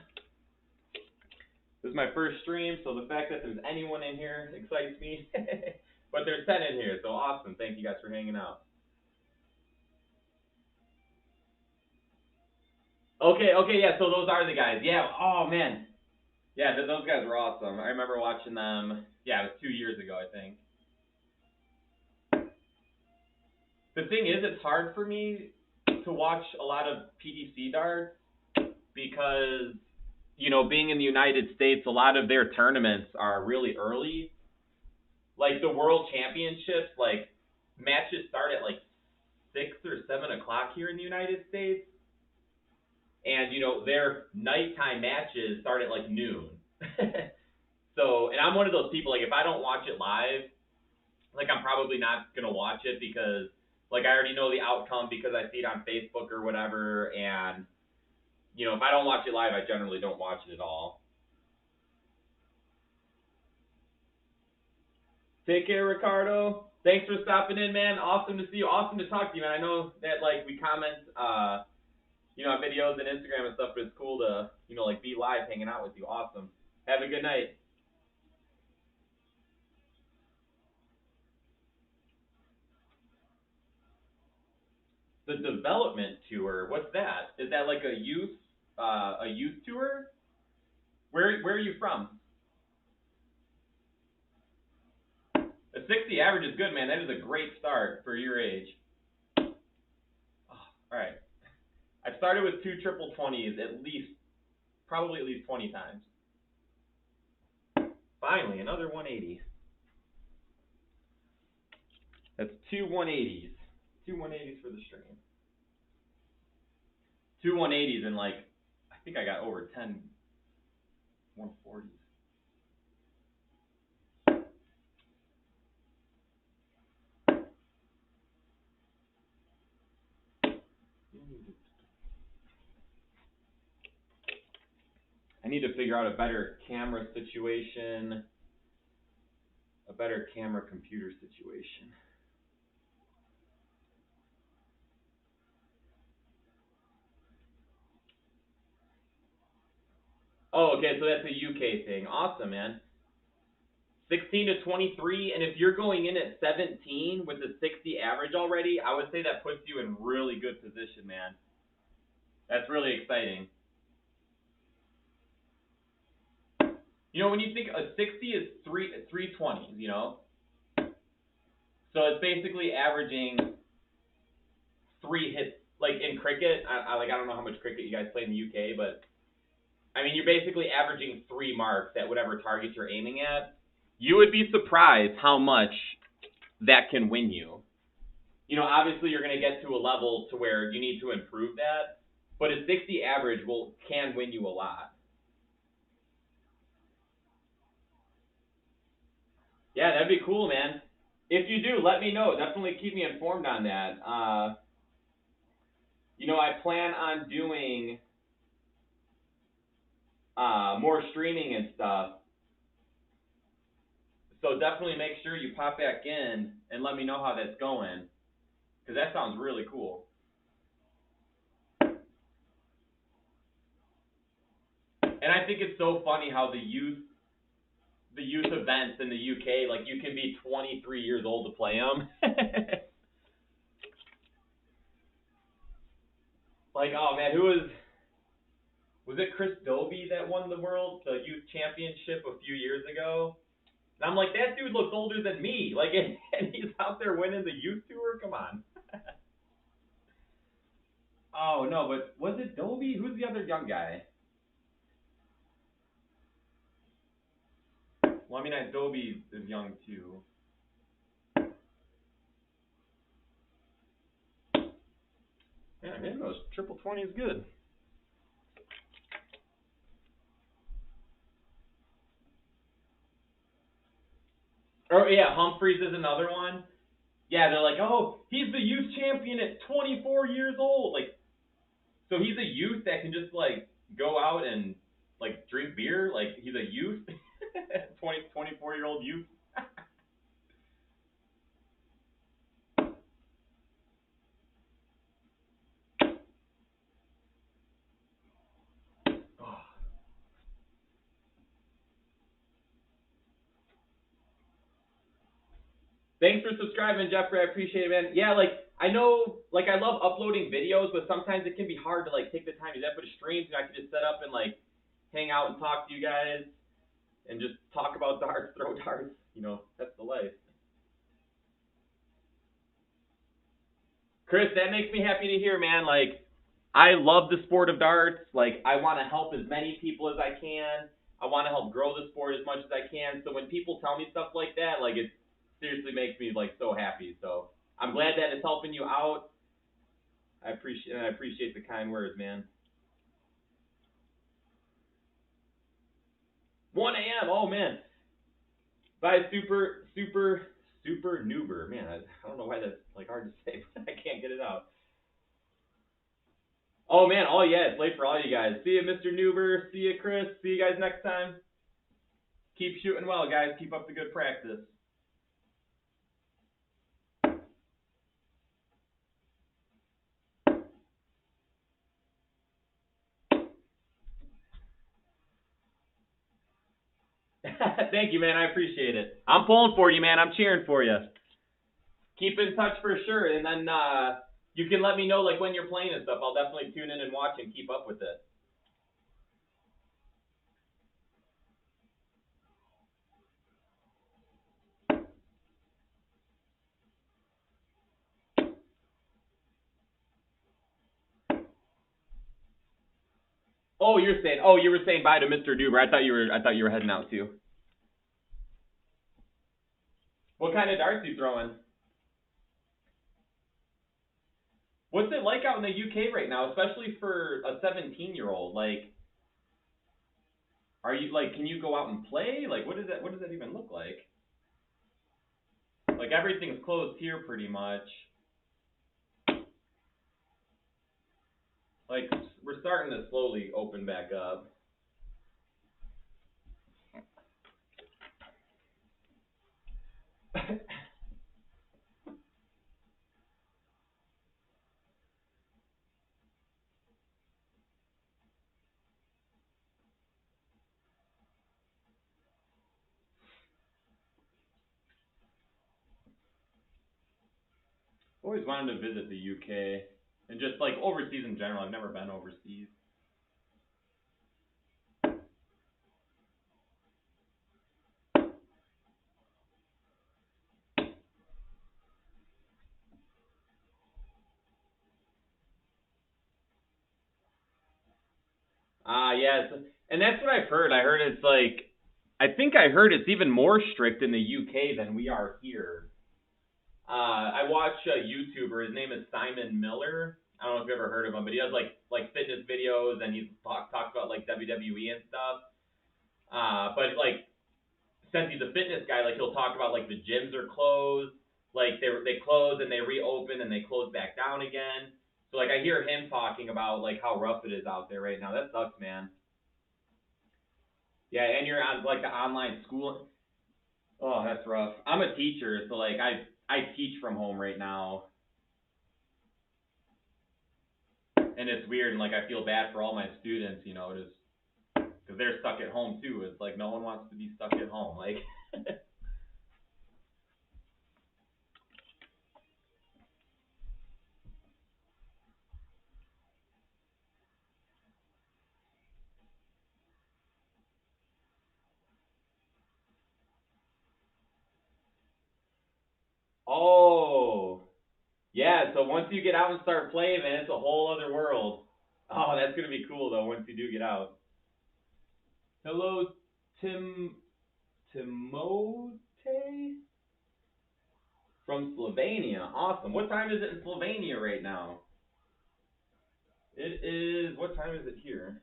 This is my first stream, so the fact that there's anyone in here excites me. But there's 10 in here, so awesome. Thank you guys for hanging out. Okay, yeah, so those are the guys. Yeah, oh man. Yeah, those guys were awesome. I remember watching them. Yeah, it was 2 years ago, I think. The thing is, it's hard for me to watch a lot of PDC darts because, you know, being in the United States, a lot of their tournaments are really early. Like the World Championships, like matches start at like 6 or 7 o'clock here in the United States. And, you know, their nighttime matches start at like noon. So, and I'm one of those people, like if I don't watch it live, like I'm probably not going to watch it because like I already know the outcome because I see it on Facebook or whatever. And, you know, if I don't watch it live, I generally don't watch it at all. Take care, Ricardo. Thanks for stopping in, man. Awesome to see you. Awesome to talk to you, man. I know that like we comment, you know, on videos and Instagram and stuff, but it's cool to, you know, like be live hanging out with you. Awesome. Have a good night. The development tour, what's that? Is that like a youth tour? Where are you from? A 60 average is good, man. That is a great start for your age. Oh, all right. I've started with 2 triple 20s probably at least 20 times. Finally, another 180. That's 2 180s. 2 180s for the stream. 2 180s and like, I think I got over 10 140s. I need to figure out a better camera situation, a better camera computer situation. Oh, okay, so that's a UK thing. Awesome, man. 16 to 23, and if you're going in at 17 with a 60 average already, I would say that puts you in really good position, man. That's really exciting. You know, when you think a 60 is 320s, you know? So it's basically averaging 3 hits. Like in cricket, I don't know how much cricket you guys play in the UK, but I mean, you're basically averaging 3 marks at whatever target you're aiming at. You would be surprised how much that can win you. You know, obviously you're going to get to a level to where you need to improve that, but a 60 average can win you a lot. Yeah, that'd be cool, man. If you do, let me know. Definitely keep me informed on that. You know, I plan on doing more streaming and stuff. So definitely make sure you pop back in and let me know how that's going, because that sounds really cool. And I think it's so funny how the youth events in the UK, like you can be 23 years old to play them. Like, oh man, was it Chris Dobie that won the youth championship a few years ago? And I'm like, that dude looks older than me. Like, and he's out there winning the youth tour? Come on. Oh, no, but was it Dobie? Who's the other young guy? Well, I mean, Dobie is young, too. Yeah, maybe those triple 20 is good. Oh, yeah, Humphreys is another one. Yeah, they're like, oh, he's the youth champion at 24 years old. Like, so he's a youth that can just, like, go out and, like, drink beer? Like, he's a youth? 24-year-old youth? Thanks for subscribing, Jeffrey. I appreciate it, man. Yeah, like, I know, like, I love uploading videos, but sometimes it can be hard to, like, take the time to do that for the streams, and I can just set up and, like, hang out and talk to you guys and just talk about darts, throw darts. You know, that's the life. Chris, that makes me happy to hear, man. Like, I love the sport of darts. Like, I want to help as many people as I can. I want to help grow the sport as much as I can. So when people tell me stuff like that, like, it seriously makes me, like, so happy. So I'm glad that it's helping you out. I appreciate the kind words, man. 1 a.m. Oh, man. By super noober. Man, I don't know why that's, like, hard to say, but I can't get it out. Oh, man. Oh, yeah. It's late for all you guys. See you, Mr. Noober. See you, Chris. See you guys next time. Keep shooting well, guys. Keep up the good practice. Thank you, man. I appreciate it. I'm pulling for you, man. I'm cheering for you. Keep in touch for sure, and then you can let me know like when you're playing and stuff. I'll definitely tune in and watch and keep up with it. Oh, you were saying bye to Mr. Duber. I thought you were heading out too. What kind of darts you throwing? What's it like out in the UK right now, especially for a 17-year-old? Like, are you like, can you go out and play? Like, what does that even look like? Like, everything's closed here pretty much. Like, we're starting to slowly open back up. Always wanted to visit the UK and just like overseas in general. I've never been overseas. Yeah, and that's what I've heard. I heard it's like, I think I heard it's even more strict in the UK than we are here. I watch a YouTuber. His name is Simon Miller. I don't know if you've ever heard of him, but he does like fitness videos and he talks about like WWE and stuff. But like, since he's a fitness guy, like he'll talk about like the gyms are closed, like they close and they reopen and they close back down again. So like I hear him talking about like how rough it is out there right now. That sucks, man. Yeah, and you're on like the online school. Oh, that's rough. I'm a teacher, so like I teach from home right now, and it's weird, and like I feel bad for all my students, you know, just because they're stuck at home too. It's like no one wants to be stuck at home, like. Oh, yeah. So once you get out and start playing, man, it's a whole other world. Oh, that's gonna be cool though. Once you do get out. Hello, Timote from Slovenia. Awesome. What time is it in Slovenia right now? It is. What time is it here?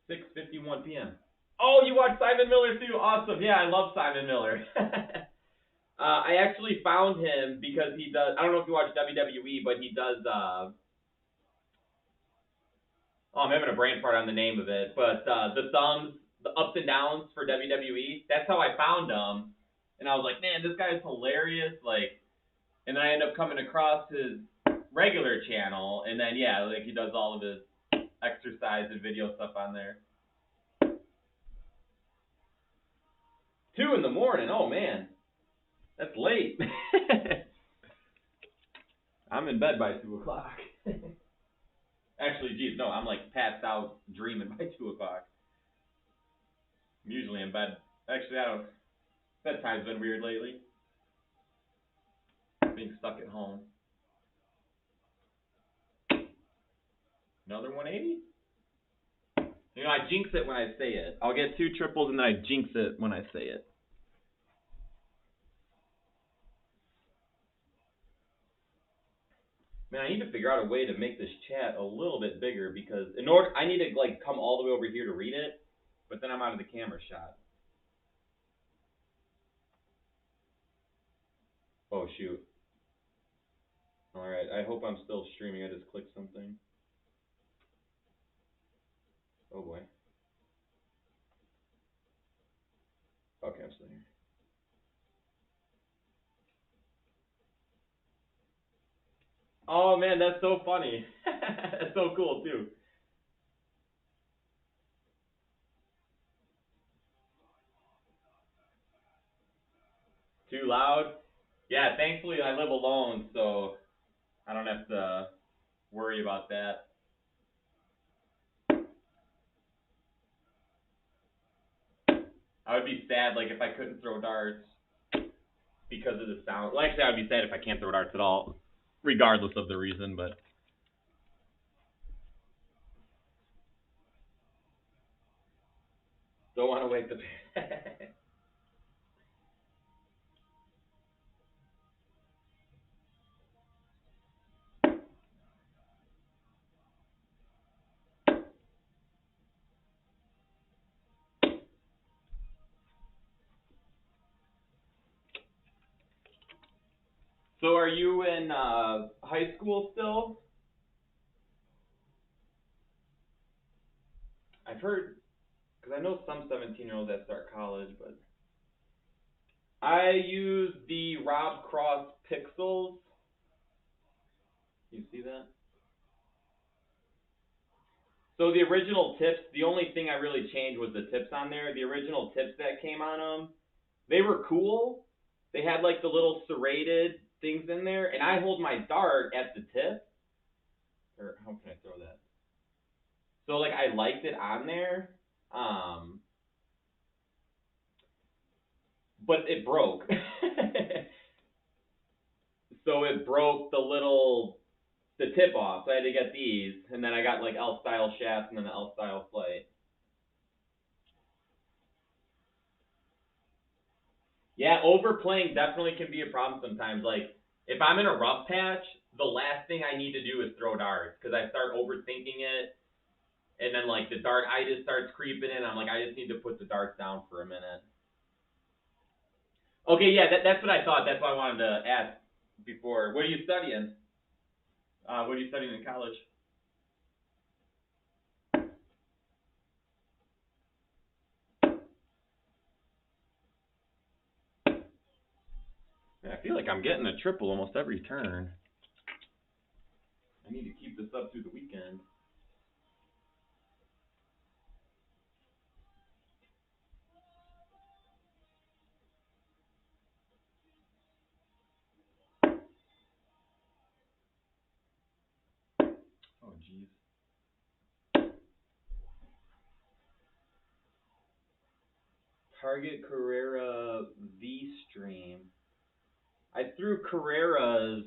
6:51 p.m. Oh, you watch Simon Miller too? Awesome. Yeah, I love Simon Miller. I actually found him because he does. I don't know if you watch WWE, but he does. Oh, I'm having a brain fart on the name of it, but the thumbs, the ups and downs for WWE. That's how I found him, and I was like, man, this guy's hilarious. Like, and then I end up coming across his regular channel, and then yeah, like he does all of his exercise and video stuff on there. 2 in the morning. Oh man, that's late. I'm in bed by 2 o'clock. Actually, geez, no, I'm like passed out dreaming by 2 o'clock. I'm usually in bed. Actually, I don't. Bedtime's been weird lately. being stuck at home. Another 180? You know, I jinx it when I say it. I'll get 2 triples and then I jinx it when I say it. Man, I need to figure out a way to make this chat a little bit bigger because in order, I need to like come all the way over here to read it, but then I'm out of the camera shot. Oh shoot. Alright, I hope I'm still streaming. I just clicked something. Oh boy. Okay, I'm still here. Oh man, that's so funny. That's so cool too. Too loud? Yeah, thankfully I live alone, so I don't have to worry about that. I would be sad like if I couldn't throw darts because of the sound. Well, actually I would be sad if I can't throw darts at all, regardless of the reason, but don't want to wake the So are you in high school still? I've heard, because I know some 17-year-olds that start college, but I use the Rob Cross Pixels. You see that? So the original tips, the only thing I really changed was the tips on there. The original tips that came on them, they were cool. They had like the little serrated things in there, and I hold my dart at the tip. Or how can I throw that? So like I liked it on there, but it broke. So it broke the tip off. So I had to get these, and then I got like L style shafts and then the L style flight. Yeah, overplaying definitely can be a problem sometimes. Like if I'm in a rough patch, the last thing I need to do is throw darts because I start overthinking it, and then like the dart itis starts creeping in. I'm like, I just need to put the darts down for a minute. Okay, yeah, that's what I thought. That's why I wanted to ask before. What are you studying? What are you studying in college? I feel like I'm getting a triple almost every turn. I need to keep this up through the weekend. Oh, jeez. Target Carrera V stream. I threw Carreras.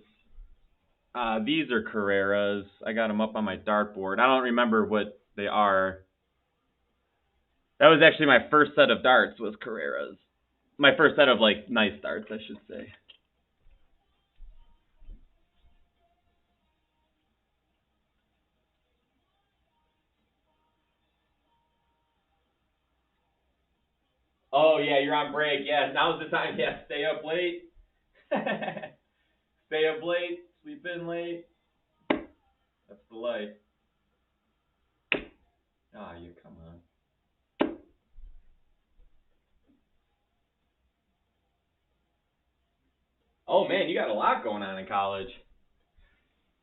These are Carreras. I got them up on my dartboard. I don't remember what they are. That was actually my first set of darts was Carreras. My first set of like nice darts, I should say. Oh yeah, you're on break. Yeah, now's the time. Yeah, stay up late. Stay up late. Sleep in late. That's the life. Ah, you come on. Oh man, you got a lot going on in college.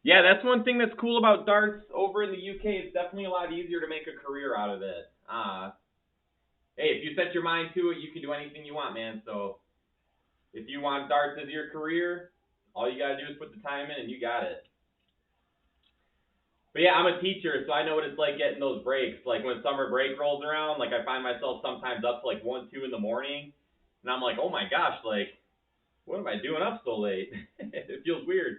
Yeah, that's one thing that's cool about darts over in the UK. It's definitely a lot easier to make a career out of it. Hey, if you set your mind to it, you can do anything you want, man. So if you want darts as your career, all you gotta do is put the time in and you got it. But yeah, I'm a teacher, so I know what it's like getting those breaks. Like when summer break rolls around, like I find myself sometimes up to like 1, 2 in the morning, and I'm like, oh my gosh, like What am I doing up so late? It feels weird.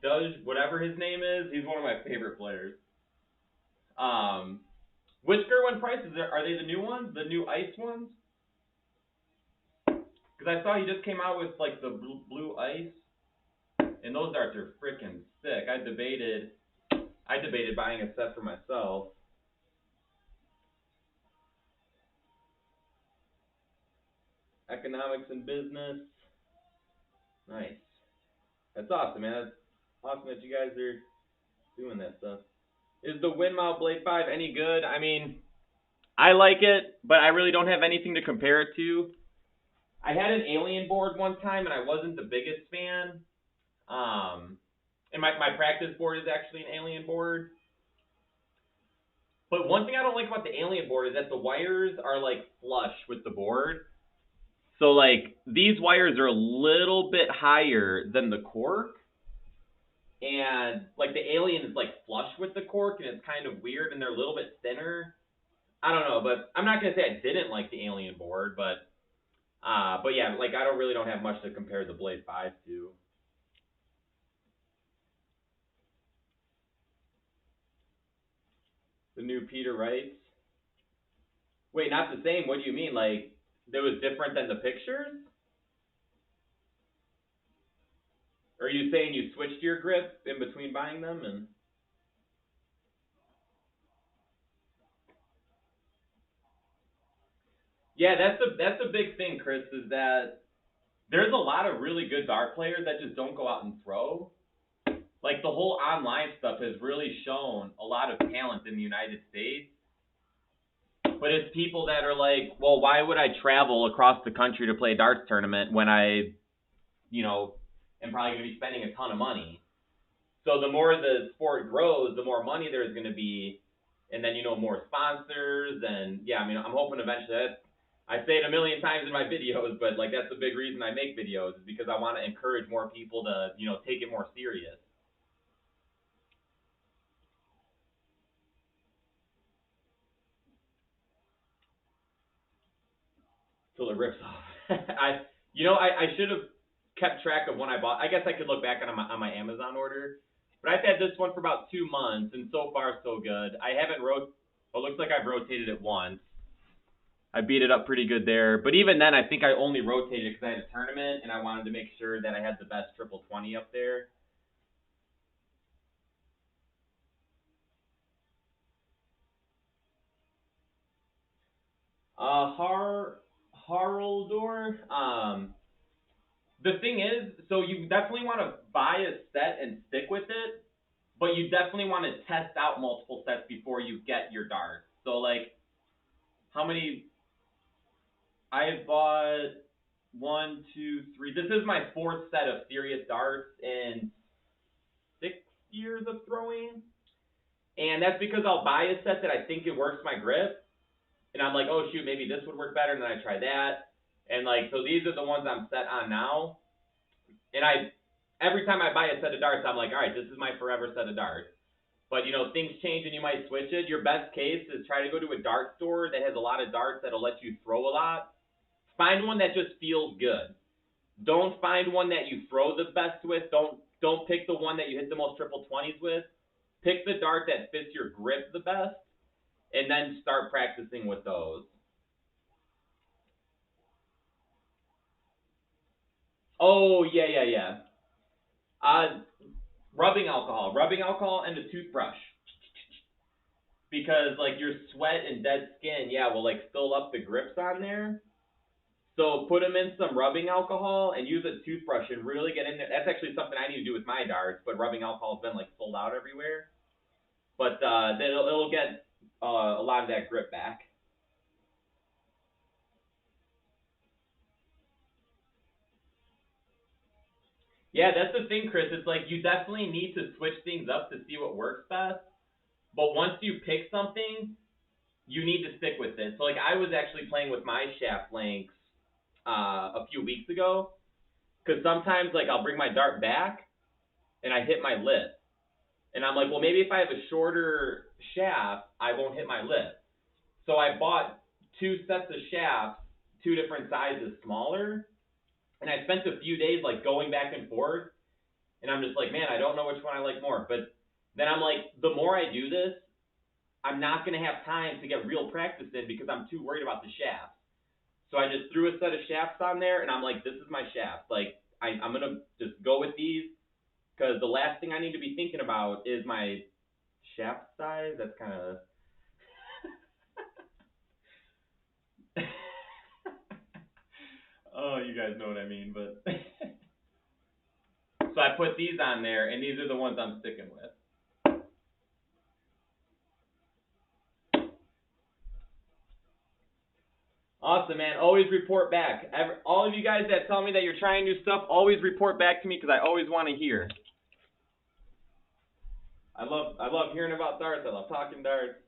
Does whatever his name is. He's one of my favorite players. Which Gerwen prices are they? The new ones, the new ice ones? Because I saw he just came out with like the blue ice, and those darts are freaking sick. I debated buying a set for myself. Economics and business. Nice. That's awesome, man. That's awesome that you guys are doing that stuff. Is the Windmount Blade 5 any good? I mean, I like it, but I really don't have anything to compare it to. I had an alien board one time, and I wasn't the biggest fan. And my practice board is actually an alien board. But one thing I don't like about the alien board is that the wires are like flush with the board. So like these wires are a little bit higher than the cork. And like the alien is like flush with the cork, and it's kind of weird, and they're a little bit thinner. I don't know, but I'm not gonna say I didn't like the alien board, but yeah, like I really don't have much to compare the Blade 5 to. The new Peter Wrights. Wait, not the same. What do you mean? Like that was different than the pictures? Or are you saying you switched your grip in between buying them? And yeah, that's a big thing, Chris, is that there's a lot of really good dart players that just don't go out and throw. Like the whole online stuff has really shown a lot of talent in the United States. But it's people that are like, well, why would I travel across the country to play a darts tournament when I, am probably going to be spending a ton of money? So the more the sport grows, the more money there's going to be, and then more sponsors, and yeah, I mean, I'm hoping eventually I say it a million times in my videos, but like that's the big reason I make videos is because I want to encourage more people to, take it more serious. Till it rips off. I should have kept track of when I bought. I guess I could look back on my Amazon order, but I've had this one for about 2 months, and so far so good. I haven't it looks like I've rotated it once. I beat it up pretty good there, but even then, I think I only rotated it because I had a tournament and I wanted to make sure that I had the best triple 20 up there. Haraldor. The thing is, so you definitely want to buy a set and stick with it, but you definitely want to test out multiple sets before you get your darts. So like, how many? I've bought 1, 2, 3. This is my 4th set of serious darts in 6 years of throwing, and that's because I'll buy a set that I think it works my grip, and I'm like, oh shoot, maybe this would work better, and then I try that, and like, so these are the ones I'm set on now, and every time I buy a set of darts, I'm like, all right, this is my forever set of darts. But things change and you might switch it. Your best case is try to go to a dart store that has a lot of darts that'll let you throw a lot. Find one that just feels good. Don't find one that you throw the best with. Don't pick the one that you hit the most triple 20s with. Pick the dart that fits your grip the best, and then start practicing with those. Oh, yeah. Rubbing alcohol and a toothbrush. Because like your sweat and dead skin, yeah, will like fill up the grips on there. So put them in some rubbing alcohol and use a toothbrush and really get in there. That's actually something I need to do with my darts, but rubbing alcohol has been like sold out everywhere. But it'll get a lot of that grip back. Yeah, that's the thing, Chris. It's like you definitely need to switch things up to see what works best. But once you pick something, you need to stick with it. So like I was actually playing with my shaft lengths a few weeks ago, because sometimes like I'll bring my dart back and I hit my lip. And I'm like, well, maybe if I have a shorter shaft, I won't hit my lip. So I bought 2 sets of shafts, 2 different sizes smaller, and I spent a few days like going back and forth, and I'm just like, man, I don't know which one I like more. But then I'm like, the more I do this, I'm not going to have time to get real practice in because I'm too worried about the shafts. So I just threw a set of shafts on there, and I'm like, this is my shaft. Like, I'm going to just go with these because the last thing I need to be thinking about is my shaft size. That's kind of... Oh, you guys know what I mean, but... So I put these on there, and these are the ones I'm sticking with. Awesome, man. Always report back. All of you guys that tell me that you're trying new stuff, always report back to me because I always want to hear. I love hearing about darts. I love talking darts.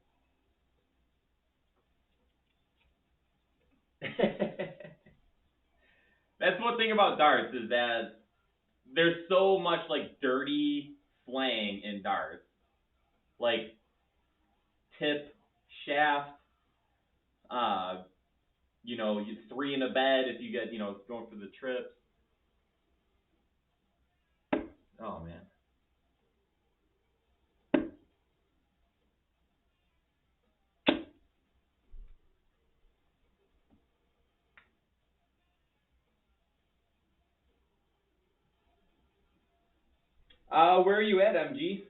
That's one thing about darts is that there's so much like dirty slang in darts, like tip, shaft, you know, you 3 in a bed if you get, you know, going for the trips. Oh man. Where are you at, MG?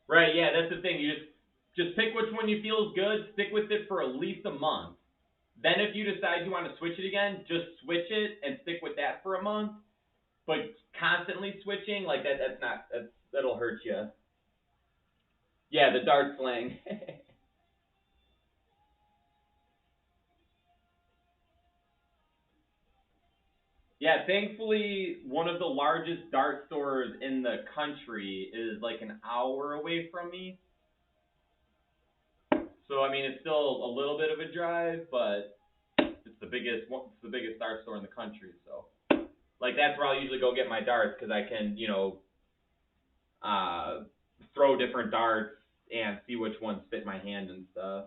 Right, yeah, that's the thing. You just pick which one you feel is good, stick with it for at least a month. Then if you decide you want to switch it again, just switch it and stick with that for a month. But constantly switching, like that'll hurt you. Yeah, the dart slang. Yeah, thankfully, one of the largest dart stores in the country is like an hour away from me. So I mean, it's still a little bit of a drive, but it's the biggest dart store in the country. So like that's where I'll usually go get my darts because I can, you know, throw different darts and see which ones fit my hand and stuff.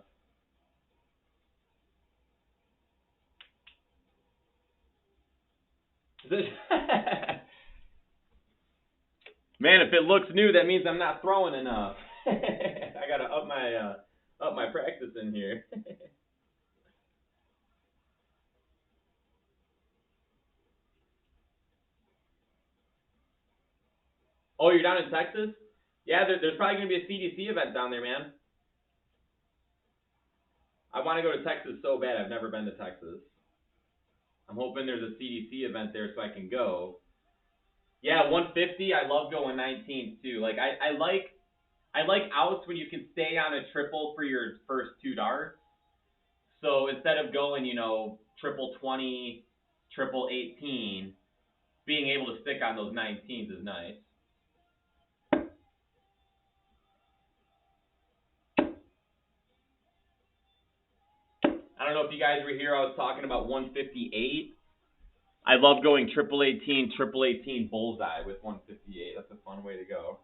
Man, if it looks new, that means I'm not throwing enough. I gotta up my practice in here. Oh, you're down in Texas? Yeah, there's probably gonna be a CDC event down there, man. I want to go to Texas so bad. I've never been to Texas. I'm hoping there's a CDC event there so I can go. Yeah, 150. I love going 19s too. Like I like outs when you can stay on a triple for your first 2 darts. So instead of going, you know, triple 20, triple 18, being able to stick on those 19s is nice. I don't know if you guys were here. I was talking about 158. I love going triple 18, triple 18 bullseye with 158. That's a fun way to go.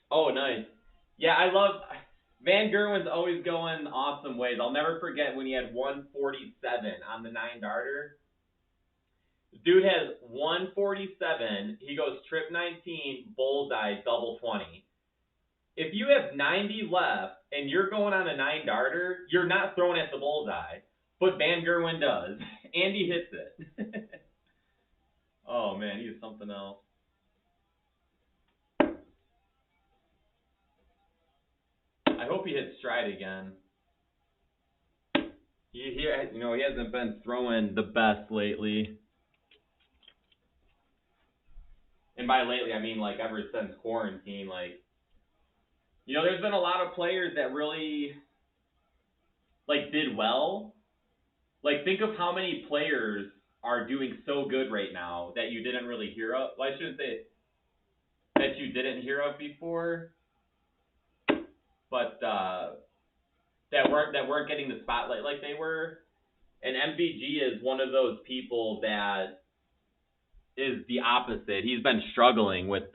Oh, nice. Yeah, I love Van Gerwen's always going awesome ways. I'll never forget when he had 147 on the 9 darter. Dude has 147. He goes trip 19, bullseye, double 20. If you have 90 left and you're going on a 9 darter, you're not throwing at the bullseye. But Van Gerwen does. And he hits it. Oh, man, he is something else. I hope he hits stride again. He hasn't been throwing the best lately. And by lately, I mean, like, ever since quarantine, like, you know, there's been a lot of players that really, like, did well. Like, think of how many players are doing so good right now that you didn't really hear of. Well, I shouldn't say that you didn't hear of before. but that weren't getting the spotlight like they were. And MVG is one of those people that is the opposite. He's been struggling with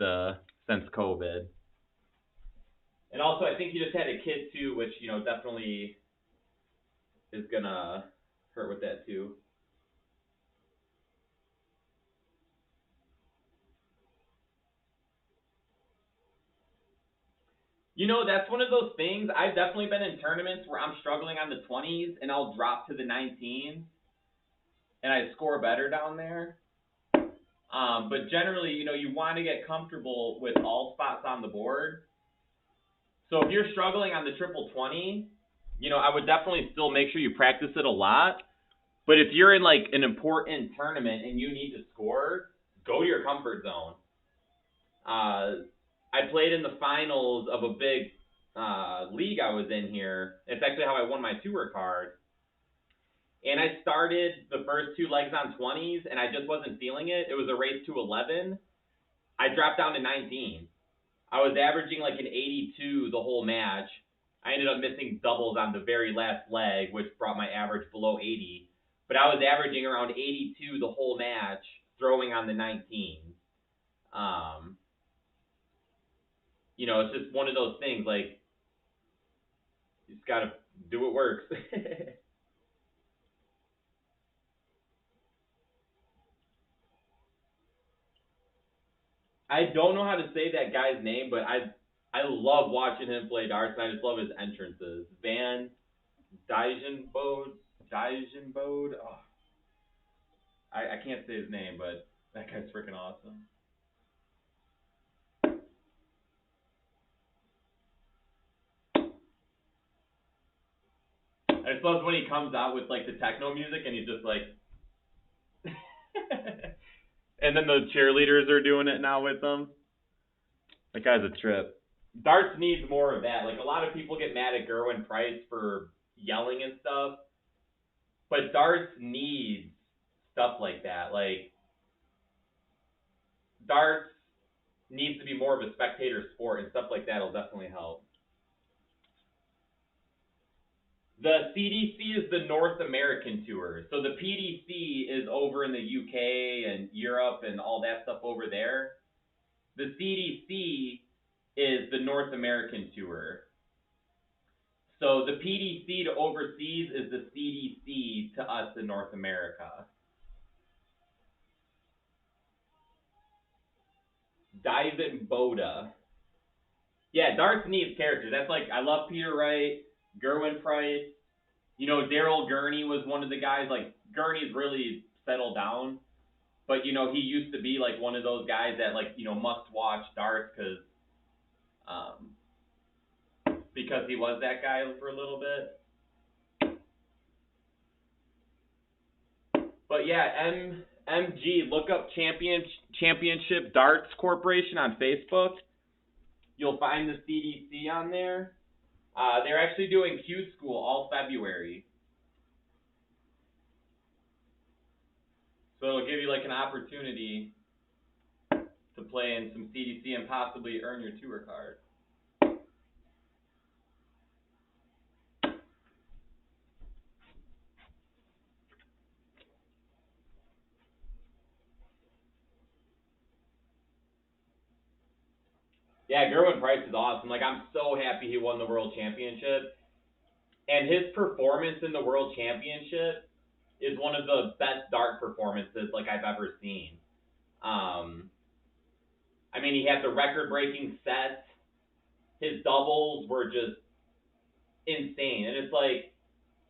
since COVID. And also, I think he just had a kid too, which definitely is gonna hurt with that too. That's one of those things. I've definitely been in tournaments where I'm struggling on the 20s and I'll drop to the 19s and I score better down there. But generally, you want to get comfortable with all spots on the board. So if you're struggling on the triple 20, I would definitely still make sure you practice it a lot. But if you're in like an important tournament and you need to score, go to your comfort zone. I played in the finals of a big league I was in here. It's actually how I won my tour card. And I started the first 2 legs on 20s, and I just wasn't feeling it. It was a race to 11. I dropped down to 19. I was averaging like an 82 the whole match. I ended up missing doubles on the very last leg, which brought my average below 80. But I was averaging around 82 the whole match, throwing on the 19. It's just one of those things, like, you just got to do what works. I don't know how to say that guy's name, but I love watching him play darts, and I just love his entrances. Van Dijvenbode. Oh, I can't say his name, but that guy's freaking awesome. I just love when he comes out with like the techno music and he's just like, and then the cheerleaders are doing it now with them. That guy's a trip. Darts needs more of that. Like, a lot of people get mad at Gerwen Price for yelling and stuff, but darts needs stuff like that. Like, darts needs to be more of a spectator sport, and stuff like that will definitely help. The CDC is the North American tour. So the PDC is over in the UK and Europe and all that stuff over there. The CDC is the North American tour. So the PDC to overseas is the CDC to us in North America. Dijvenbode. Yeah, darts needs characters. That's like, I love Peter Wright, Gerwen Price. Daryl Gurney was one of the guys. Like, Gurney's really settled down, but he used to be like one of those guys that like must watch darts because he was that guy for a little bit. But yeah, MG, look up Championship Darts Corporation on Facebook. You'll find the CDC on there. They're actually doing Q School all February. So it'll give you like an opportunity to play in some CDC and possibly earn your tour card. Yeah, Gerwen Price is awesome. Like, I'm so happy he won the World Championship. And his performance in the World Championship is one of the best dart performances like I've ever seen. I mean, he had the record-breaking sets. His doubles were just insane. And it's like,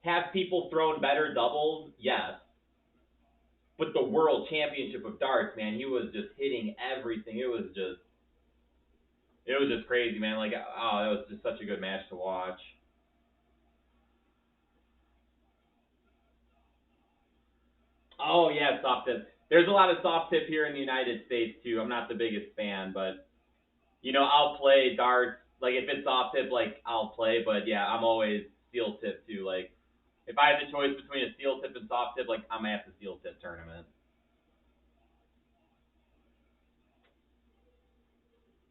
have people thrown better doubles? Yes. But the World Championship of Darts, man, he was just hitting everything. It was just crazy, man. Like, oh, that was just such a good match to watch. Oh, yeah, soft tip. There's a lot of soft tip here in the United States, too. I'm not the biggest fan, but, I'll play darts. Like, if it's soft tip, like, I'll play. But, yeah, I'm always steel tip, too. Like, if I have the choice between a steel tip and soft tip, like, I'm at the steel tip tournament.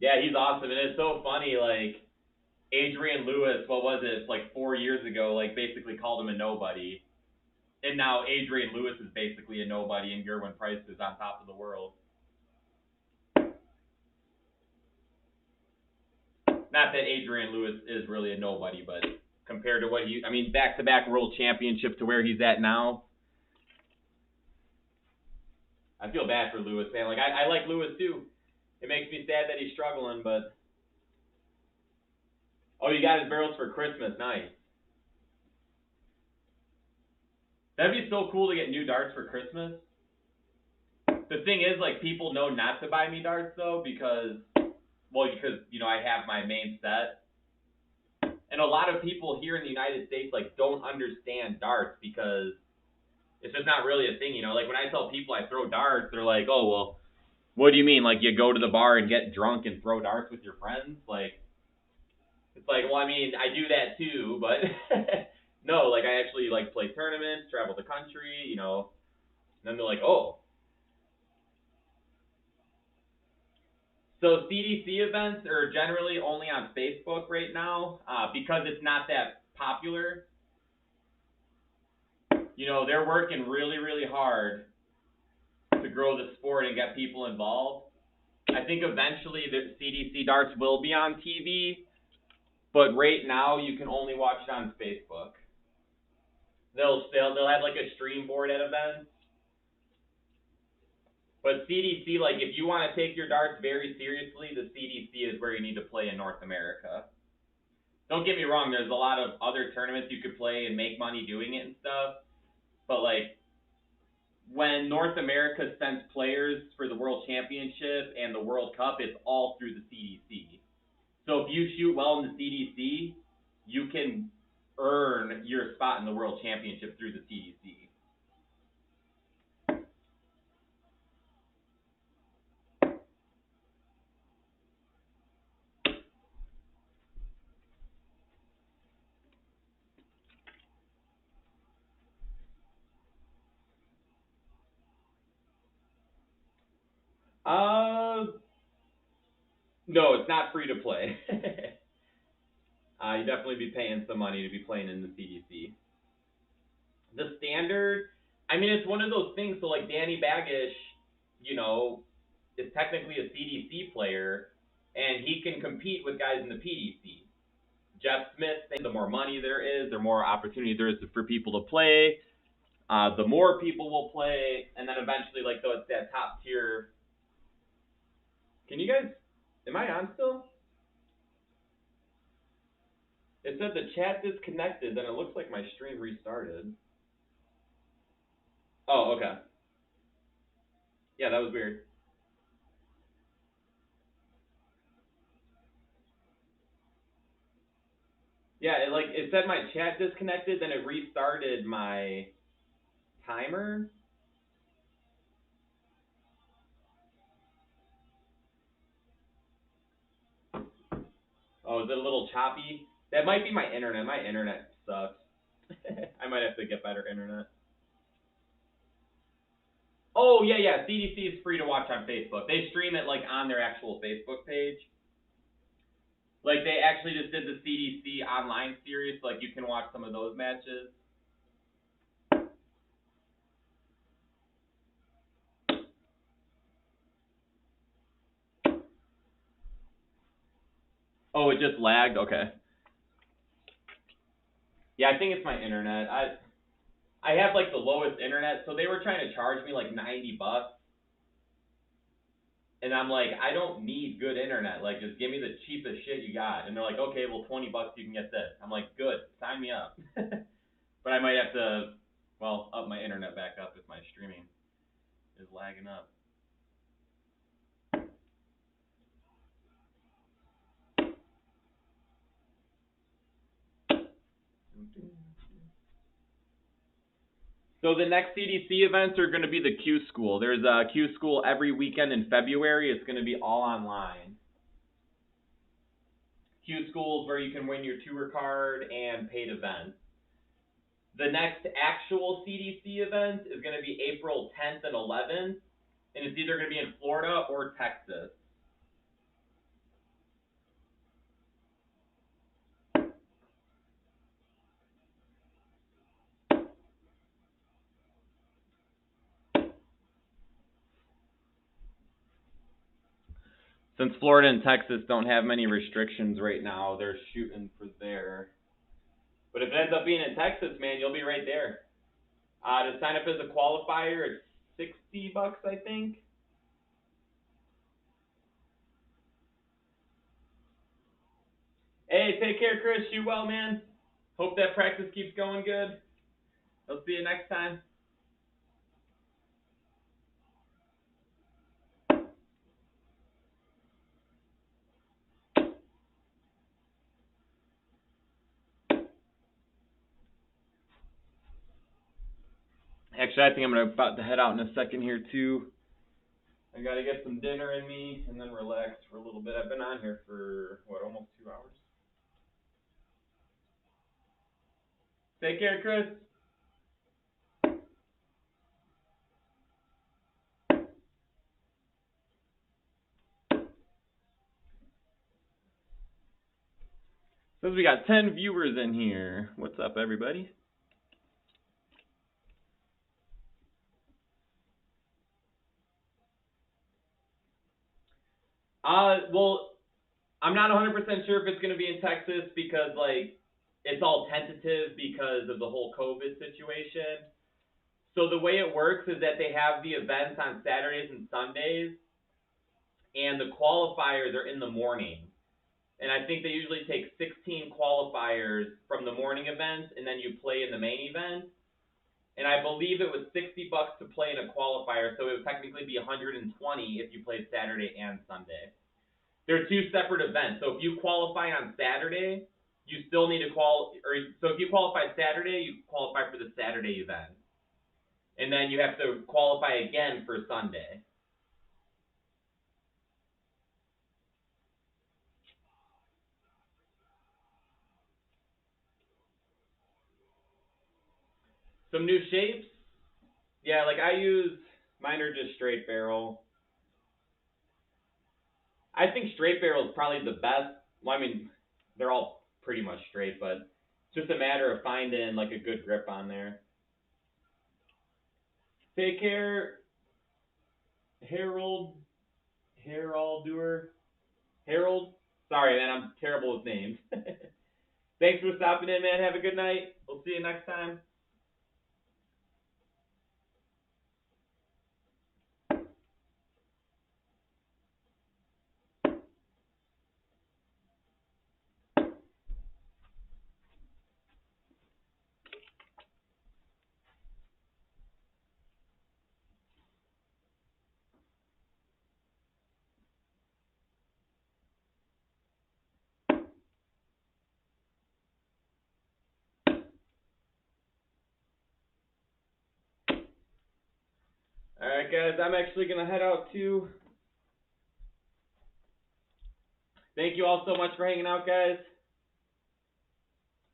Yeah, he's awesome. And it's so funny, like, Adrian Lewis, what was it, like 4 years ago, like basically called him a nobody. And now Adrian Lewis is basically a nobody, and Gerwen Price is on top of the world. Not that Adrian Lewis is really a nobody, but compared to what I mean, back-to-back world championships to where he's at now, I feel bad for Lewis, man. Like, I like Lewis, too. It makes me sad that he's struggling, but... Oh, you got his barrels for Christmas. Nice. That'd be so cool to get new darts for Christmas. The thing is, like, people know not to buy me darts, though, because, you know, I have my main set. And a lot of people here in the United States, like, don't understand darts because it's just not really a thing, you know? Like, when I tell people I throw darts, they're like, oh, well, what do you mean? Like, you go to the bar and get drunk and throw darts with your friends? Like, it's like, well, I mean, I do that too, but no, like, I actually, like, play tournaments, travel the country, you know? And then they're like, oh. So CDC events are generally only on Facebook right now because it's not that popular. You know, they're working really, really hard to grow the sport and get people involved. I think eventually the CDC Darts will be on TV, but right now you can only watch it on Facebook. They'll have like a stream board at events. But CDC, like, if you want to take your darts very seriously, the CDC is where you need to play in North America. Don't get me wrong, there's a lot of other tournaments you could play and make money doing it and stuff. But, like, when North America sends players for the World Championship and the World Cup, it's all through the CDC. So if you shoot well in the CDC, you can earn your spot in the World Championship through the CDC. No, it's not free to play. You definitely be paying some money to be playing in the CDC. The standard, I mean, it's one of those things. So, like, Danny Baggish, you know, is technically a CDC player, and he can compete with guys in the PDC. Jeff Smith thinks the more money there is, the more opportunity there is for people to play. The more people will play, and then eventually, like, that top tier. Can you guys? Am I on still? It said the chat disconnected, then it looks like my stream restarted. Oh, okay. Yeah, that was weird. Yeah, it said my chat disconnected, then it restarted my timer. Oh, is it a little choppy? That might be my internet. My internet sucks. I might have to get better internet. Oh, yeah. CDC is free to watch on Facebook. They stream it, like, on their actual Facebook page. Like, they actually just did the CDC online series. Like, you can watch some of those matches. Oh, it just lagged? Okay. Yeah, I think it's my internet. I have, like, the lowest internet, so they were trying to charge me, like, $90. And I'm like, I don't need good internet. Like, just give me the cheapest shit you got. And they're like, okay, well, $20 you can get this. I'm like, good, sign me up. But I might have to, well, up my internet back up if my streaming is lagging up. So the next CDC events are going to be the Q School. There's a Q School every weekend in February. It's going to be all online. Q School is where you can win your tour card and paid events. The next actual CDC event is going to be April 10th and 11th, and it's either going to be in Florida or Texas. Since Florida and Texas don't have many restrictions right now, they're shooting for there. But if it ends up being in Texas, man, you'll be right there. To sign up as a qualifier, it's $60, I think. Hey, take care, Chris. Shoot well, man. Hope that practice keeps going good. I'll see you next time. Actually, I think I'm about to head out in a second here, too. I got to get some dinner in me and then relax for a little bit. I've been on here for, what, almost 2 hours? Take care, Chris. Says we got 10 viewers in here. What's up, everybody? Well, I'm not 100% sure if it's going to be in Texas because, like, it's all tentative because of the whole COVID situation. So the way it works is that they have the events on Saturdays and Sundays, and the qualifiers are in the morning. And I think they usually take 16 qualifiers from the morning events, and then you play in the main event. And I believe it was $60 to play in a qualifier, so it would technically be $120 if you played Saturday and Sunday. They're two separate events. So if you qualify on Saturday, you still need to so if you qualify Saturday, you qualify for the Saturday event. And then you have to qualify again for Sunday. Some new shapes? Yeah, like mine are just straight barrel. I think straight barrel is probably the best. Well, I mean, they're all pretty much straight, but it's just a matter of finding like a good grip on there. Take care, Harold. Sorry, man, I'm terrible with names. Thanks for stopping in, man. Have a good night. We'll see you next time. Alright, guys, I'm actually going to head out too. Thank you all so much for hanging out, guys.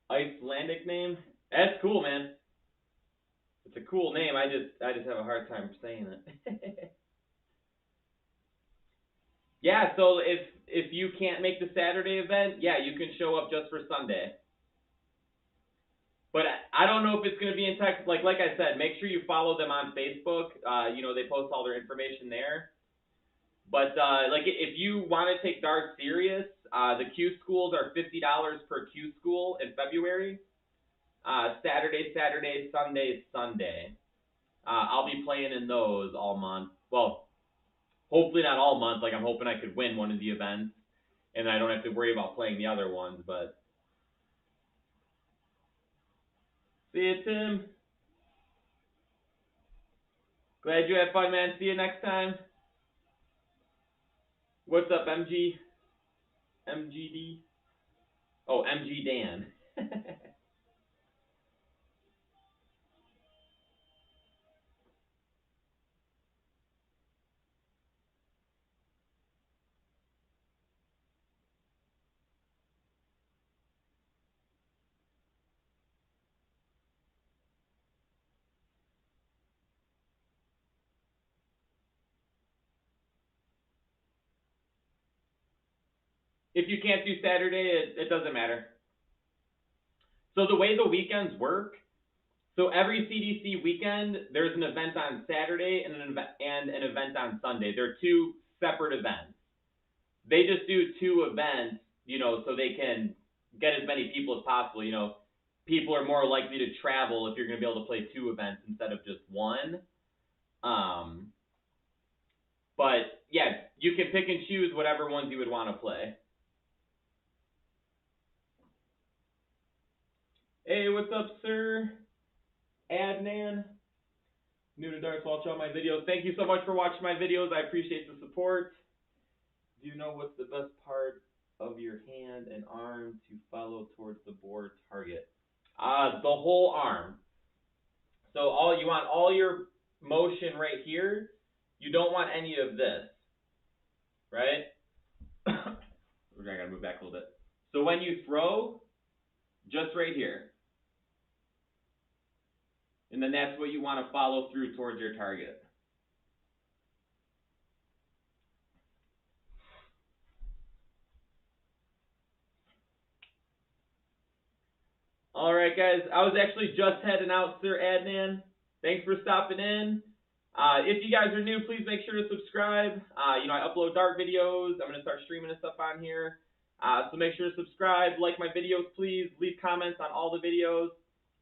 Icelandic name? That's cool, man. It's a cool name. I just have a hard time saying it. Yeah, so if you can't make the Saturday event, yeah, you can show up just for Sunday. But I don't know if it's going to be in Texas. Like I said, make sure you follow them on Facebook. They post all their information there. But like if you want to take darts serious, the Q schools are $50 per Q school in February. Saturday, Sunday. I'll be playing in those all month. Well, hopefully not all month. Like I'm hoping I could win one of the events, and I don't have to worry about playing the other ones. But see you, Tim. Glad you had fun, man. See you next time. What's up, MG? MGD? Oh, MG Dan. If you can't do Saturday, it doesn't matter. So the way the weekends work, so every CDC weekend, there's an event on Saturday and an event on Sunday. They're two separate events. they just do 2 events, you know, so they can get as many people as possible. You know, people are more likely to travel if you're going to be able to play 2 events instead of just 1. But yeah, you can pick and choose whatever ones you would want to play. Hey, what's up, sir? Adnan. New to Darts, watch all my videos. Thank you so much for watching my videos. I appreciate the support. Do you know what's the best part of your hand and arm to follow towards the board target? The whole arm. So you want all your motion right here. You don't want any of this, right? We're gonna move back a little bit. So when you throw, just right here. And then that's what you want to follow through towards your target. All right, guys. I was actually just heading out, Sir Adnan. Thanks for stopping in. If you guys are new, please make sure to subscribe. You know, I upload dart videos. I'm going to start streaming and stuff on here. So make sure to subscribe, like my videos, please. Leave comments on all the videos.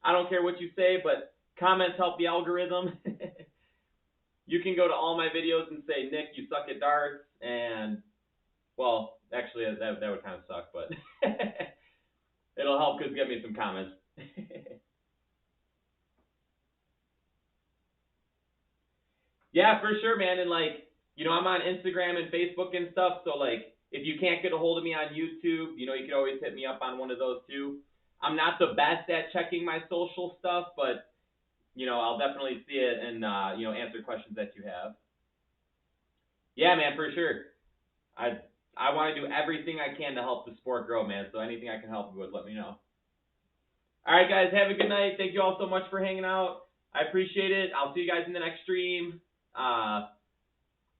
I don't care what you say, but comments help the algorithm. You can go to all my videos and say, Nick, you suck at darts, and, well, actually, that would kind of suck, but it'll help because get me some comments. Yeah, for sure, man. And, like, you know, I'm on Instagram and Facebook and stuff, so, like, if you can't get a hold of me on YouTube, you know, you can always hit me up on one of those, too. I'm not the best at checking my social stuff, but, you know, I'll definitely see it and, you know, answer questions that you have. Yeah, man, for sure. I want to do everything I can to help the sport grow, man, so anything I can help with, let me know. All right, guys, have a good night. Thank you all so much for hanging out. I appreciate it. I'll see you guys in the next stream. I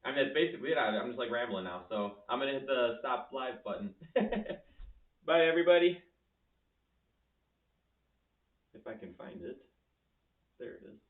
mean, that's basically it. I'm just like rambling now, so I'm gonna hit the stop live button. Bye, everybody. If I can find it. There it is.